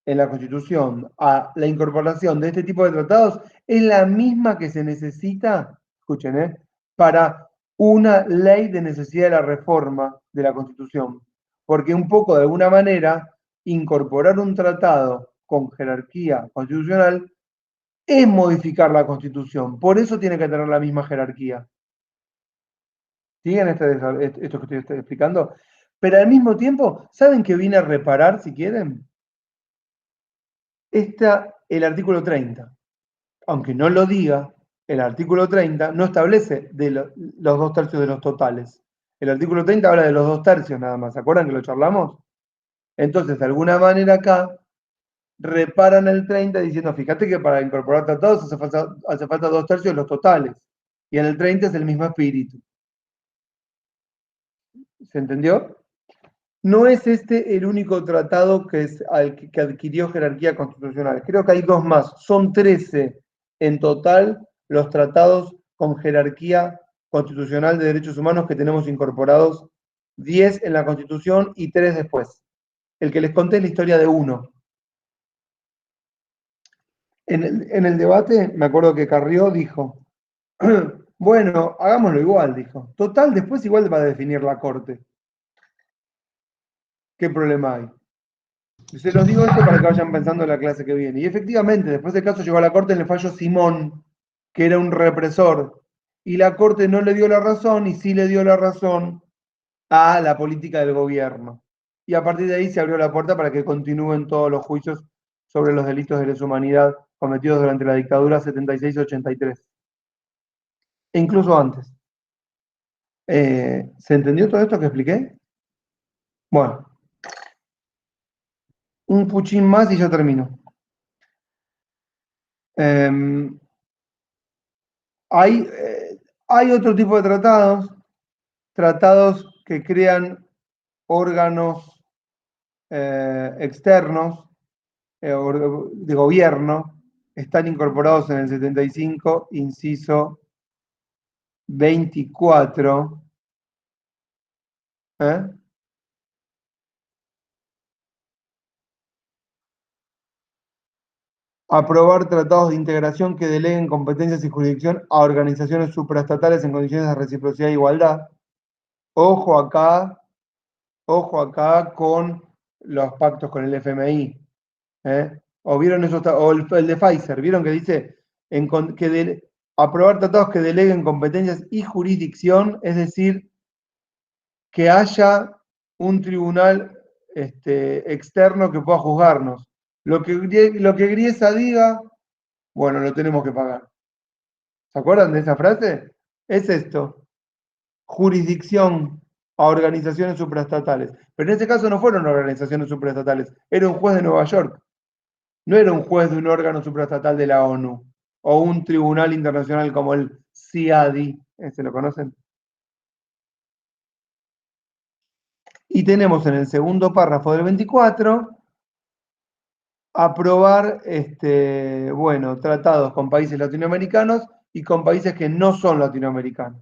en la Constitución a la incorporación de este tipo de tratados es la misma que se necesita, escuchen, para una ley de necesidad de la reforma de la Constitución. Porque un poco, de alguna manera, incorporar un tratado con jerarquía constitucional es modificar la Constitución. Por eso tiene que tener la misma jerarquía. ¿Siguen esto que estoy explicando? Pero al mismo tiempo, ¿saben qué viene a reparar, si quieren? El artículo 30. aunque no lo diga, el artículo 30 no establece los 2/3 de los totales. El artículo 30 habla de los 2/3 nada más. ¿Se acuerdan que lo charlamos? Entonces, de alguna manera acá reparan el 30 diciendo, fíjate que para incorporar tratados hace falta 2/3 de los totales. Y en el 30 es el mismo espíritu. ¿Se entendió? No es este el único tratado que adquirió jerarquía constitucional. Creo que hay 2 más. Son 13 en total los tratados con jerarquía constitucional de derechos humanos que tenemos incorporados. 10 en la Constitución y 3 después. El que les conté es la historia de uno. En el debate, me acuerdo que Carrió dijo, bueno, hagámoslo igual, dijo. Total, después igual va a definir la Corte. ¿Qué problema hay? Se los digo esto para que vayan pensando en la clase que viene. Y efectivamente, después del caso llegó a la Corte en el fallo Simón, que era un represor, y la Corte no le dio la razón y sí le dio la razón a la política del gobierno. Y a partir de ahí se abrió la puerta para que continúen todos los juicios sobre los delitos de lesa humanidad cometidos durante la dictadura 76-83. E incluso antes. ¿Se entendió todo esto que expliqué? Bueno, un puchín más y ya termino. Hay otro tipo de tratados que crean órganos externos de gobierno, están incorporados en el 75, inciso 24. Aprobar tratados de integración que deleguen competencias y jurisdicción a organizaciones supraestatales en condiciones de reciprocidad e igualdad. Ojo acá con los pactos con el FMI. O vieron eso, o el de Pfizer, vieron que dice aprobar tratados que deleguen competencias y jurisdicción, es decir, que haya un tribunal externo que pueda juzgarnos. Lo que Griesa diga, bueno, lo tenemos que pagar. ¿Se acuerdan de esa frase? Es esto: jurisdicción a organizaciones supraestatales. Pero en ese caso no fueron organizaciones supraestatales, era un juez de Nueva York. No era un juez de un órgano supraestatal de la ONU o un tribunal internacional como el CIADI. ¿Se lo conocen? Y tenemos en el segundo párrafo del 24 aprobar tratados con países latinoamericanos y con países que no son latinoamericanos.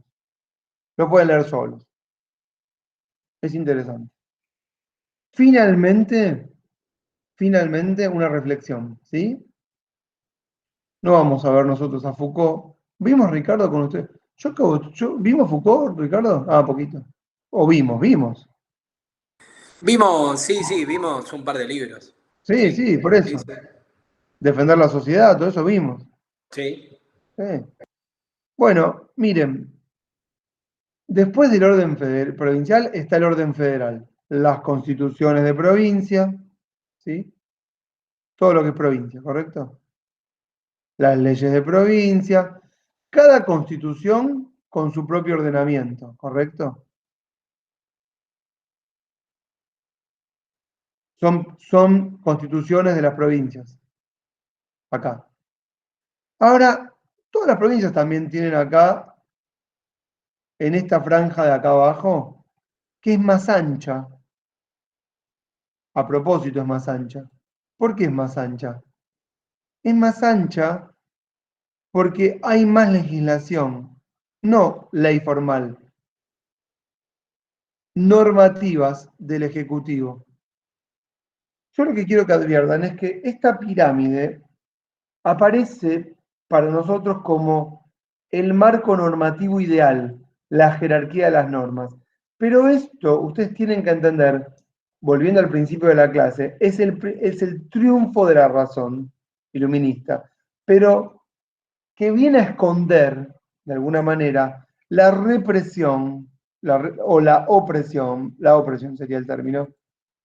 Lo pueden leer solos. Es interesante. Finalmente, una reflexión, ¿sí? No vamos a ver nosotros a Foucault. ¿Vimos, Ricardo, con usted? ¿Vimos Foucault, Ricardo? Ah, poquito. O vimos. Vimos, sí, vimos un par de libros. Sí, por eso. Sí. Defender la sociedad, todo eso vimos. Sí. Bueno, miren. Después del orden provincial está el orden federal. Las constituciones de provincia, ¿sí? Todo lo que es provincia, ¿correcto? Las leyes de provincia. Cada constitución con su propio ordenamiento, ¿correcto? Son constituciones de las provincias. Acá. Ahora, todas las provincias también tienen acá, en esta franja de acá abajo, que es más ancha. A propósito, es más ancha. ¿Por qué es más ancha? Es más ancha porque hay más legislación, no ley formal, normativas del Ejecutivo. Yo lo que quiero que adviertan es que esta pirámide aparece para nosotros como el marco normativo ideal, la jerarquía de las normas. Pero esto, ustedes tienen que entender, volviendo al principio de la clase, es el triunfo de la razón iluminista, pero que viene a esconder, de alguna manera, la represión, o la opresión sería el término,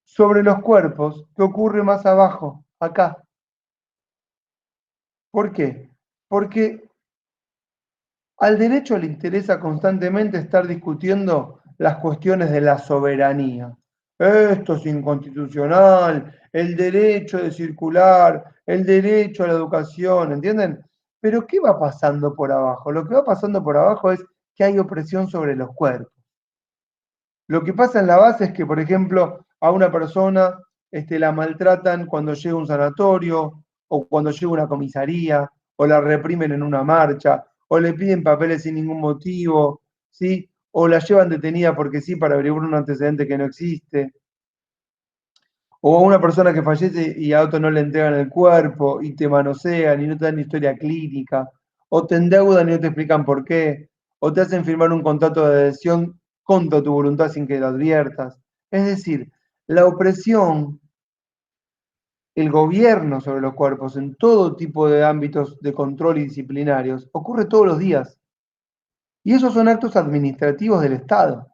sobre los cuerpos que ocurre más abajo, acá. ¿Por qué? Porque al derecho le interesa constantemente estar discutiendo las cuestiones de la soberanía. Esto es inconstitucional, el derecho de circular, el derecho a la educación, ¿entienden? Pero ¿qué va pasando por abajo? Lo que va pasando por abajo es que hay opresión sobre los cuerpos. Lo que pasa en la base es que, por ejemplo, a una persona la maltratan cuando llega a un sanatorio o cuando llega a una comisaría o la reprimen en una marcha o le piden papeles sin ningún motivo, ¿sí? O la llevan detenida porque sí para averiguar un antecedente que no existe. O a una persona que fallece y a otro no le entregan el cuerpo y te manosean y no te dan historia clínica. O te endeudan y no te explican por qué. O te hacen firmar un contrato de adhesión contra tu voluntad sin que lo adviertas. Es decir, la opresión, el gobierno sobre los cuerpos en todo tipo de ámbitos de control y disciplinarios ocurre todos los días. Y esos son actos administrativos del Estado,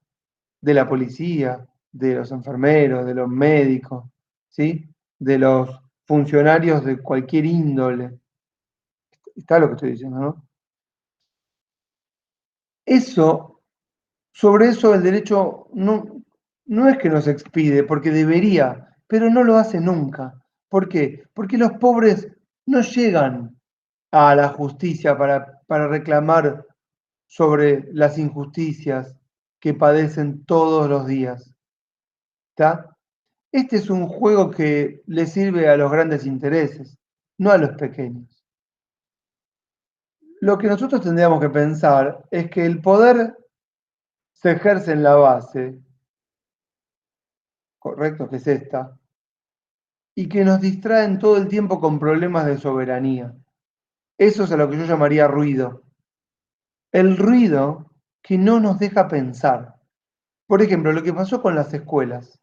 de la policía, de los enfermeros, de los médicos, ¿sí? De los funcionarios de cualquier índole. Está lo que estoy diciendo, ¿no? Eso, sobre eso el derecho no es que nos expide, porque debería, pero no lo hace nunca. ¿Por qué? Porque los pobres no llegan a la justicia para reclamar sobre las injusticias que padecen todos los días. ¿Está? Este es un juego que le sirve a los grandes intereses, no a los pequeños. Lo que nosotros tendríamos que pensar es que el poder se ejerce en la base, correcto, que es esta, y que nos distraen todo el tiempo con problemas de soberanía. Eso es a lo que yo llamaría ruido. El ruido que no nos deja pensar. Por ejemplo, lo que pasó con las escuelas,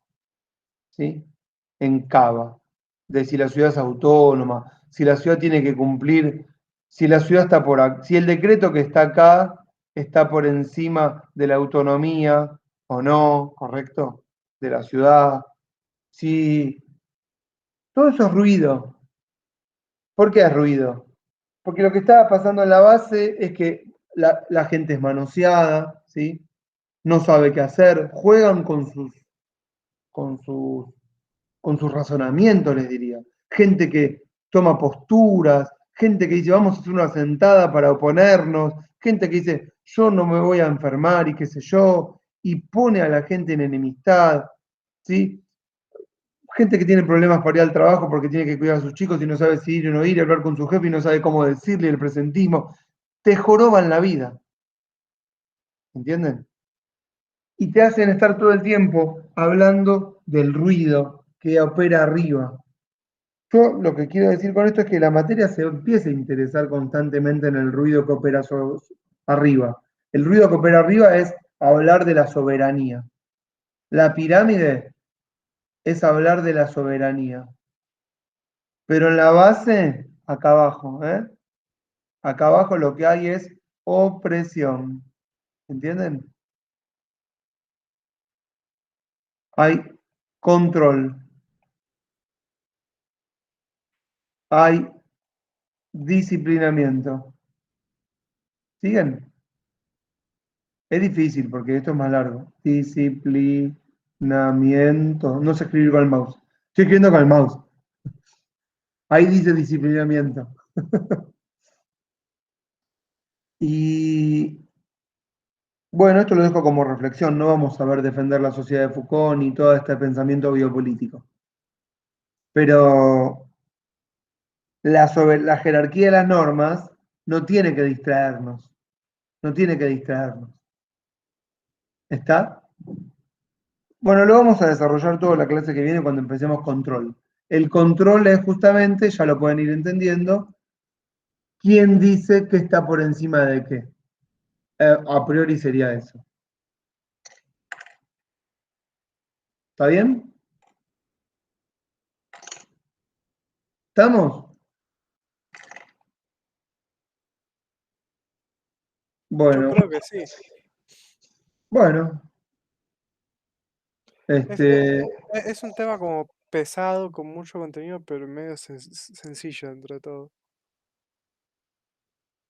¿sí? En Cava, de si la ciudad es autónoma, si la ciudad tiene que cumplir, si la ciudad está si el decreto que está acá está por encima de la autonomía o no, ¿correcto? De la ciudad. Si todo eso es ruido. ¿Por qué es ruido? Porque lo que estaba pasando en la base es que la gente es manoseada, ¿sí? No sabe qué hacer, juegan con sus con sus razonamientos, les diría. Gente que toma posturas, gente que dice, vamos a hacer una sentada para oponernos, gente que dice, yo no me voy a enfermar y qué sé yo, y pone a la gente en enemistad, ¿sí? Gente que tiene problemas para ir al trabajo porque tiene que cuidar a sus chicos y no sabe si ir o no ir, hablar con su jefe y no sabe cómo decirle el presentismo. Te joroban la vida, ¿entienden? Y te hacen estar todo el tiempo hablando del ruido que opera arriba. Yo lo que quiero decir con esto es que la materia se empieza a interesar constantemente en el ruido que opera arriba. El ruido que opera arriba es hablar de la soberanía. La pirámide es hablar de la soberanía. Pero en la base, acá abajo, acá abajo lo que hay es opresión. ¿Entienden? Hay control. Hay disciplinamiento. ¿Siguen? Es difícil porque esto es más largo. Disciplinamiento. No sé escribir con el mouse. Estoy escribiendo con el mouse. Ahí dice disciplinamiento. Y bueno, esto lo dejo como reflexión. No vamos a ver defender la sociedad de Foucault ni todo este pensamiento biopolítico. Pero la jerarquía de las normas no tiene que distraernos. No tiene que distraernos. ¿Está? Bueno, lo vamos a desarrollar toda la clase que viene cuando empecemos control. El control es justamente, ya lo pueden ir entendiendo, quién dice que está por encima de qué. A priori sería eso. ¿Está bien? ¿Estamos? Yo Bueno, creo que sí. bueno. Es, es un tema como pesado, con mucho contenido, pero medio sencillo entre todo.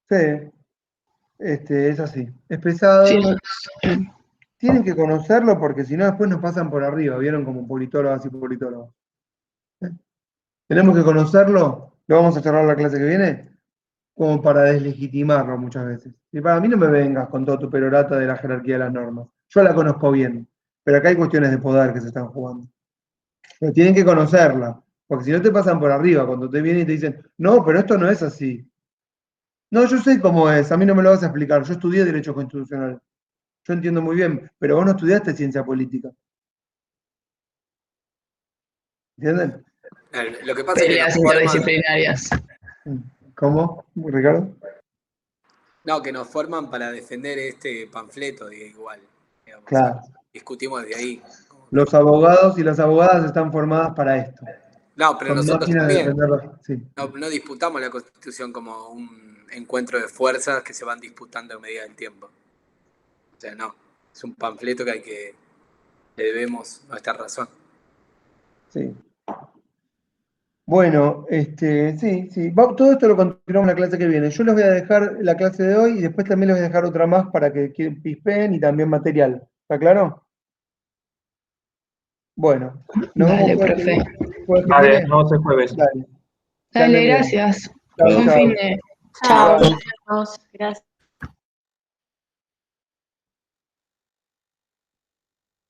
Sí, es así. Es pesado. Sí, Tienen que conocerlo porque si no después nos pasan por arriba, ¿vieron? Como politólogas y politólogos. Tenemos que conocerlo, lo vamos a charlar la clase que viene, como para deslegitimarlo muchas veces. Y para mí no me vengas con todo tu perorata de la jerarquía de las normas. Yo la conozco bien, pero acá hay cuestiones de poder que se están jugando. Pero tienen que conocerla, porque si no te pasan por arriba, cuando te vienen y te dicen, no, pero esto no es así. No, yo sé cómo es, a mí no me lo vas a explicar, yo estudié Derecho Constitucional. Yo entiendo muy bien, pero vos no estudiaste ciencia política. ¿Entienden? Lo que pasa es que nos peleas forman, interdisciplinarias. ¿Cómo, Ricardo? no, que nos forman para defender este panfleto, igual. Digamos, Claro. o sea, discutimos de ahí. Los abogados y las abogadas están formadas para esto. No, pero Son nosotros máquinas de también. defender. Sí. No disputamos la Constitución como un encuentro de fuerzas que se van disputando a medida del tiempo. O sea, no. Es un panfleto que le debemos nuestra razón. Sí. Bueno, sí. Todo esto lo continuamos en la clase que viene. Yo les voy a dejar la clase de hoy y después también les voy a dejar otra más para que pispeen y también material. ¿Está claro? Bueno, nos vemos Dale, jueves profe. jueves que Vale, viene. nos vemos el jueves. Dale. Que Dale, anden bien. gracias. Chau, Buen chau. fin de. Chao, Chao. chicos. Gracias.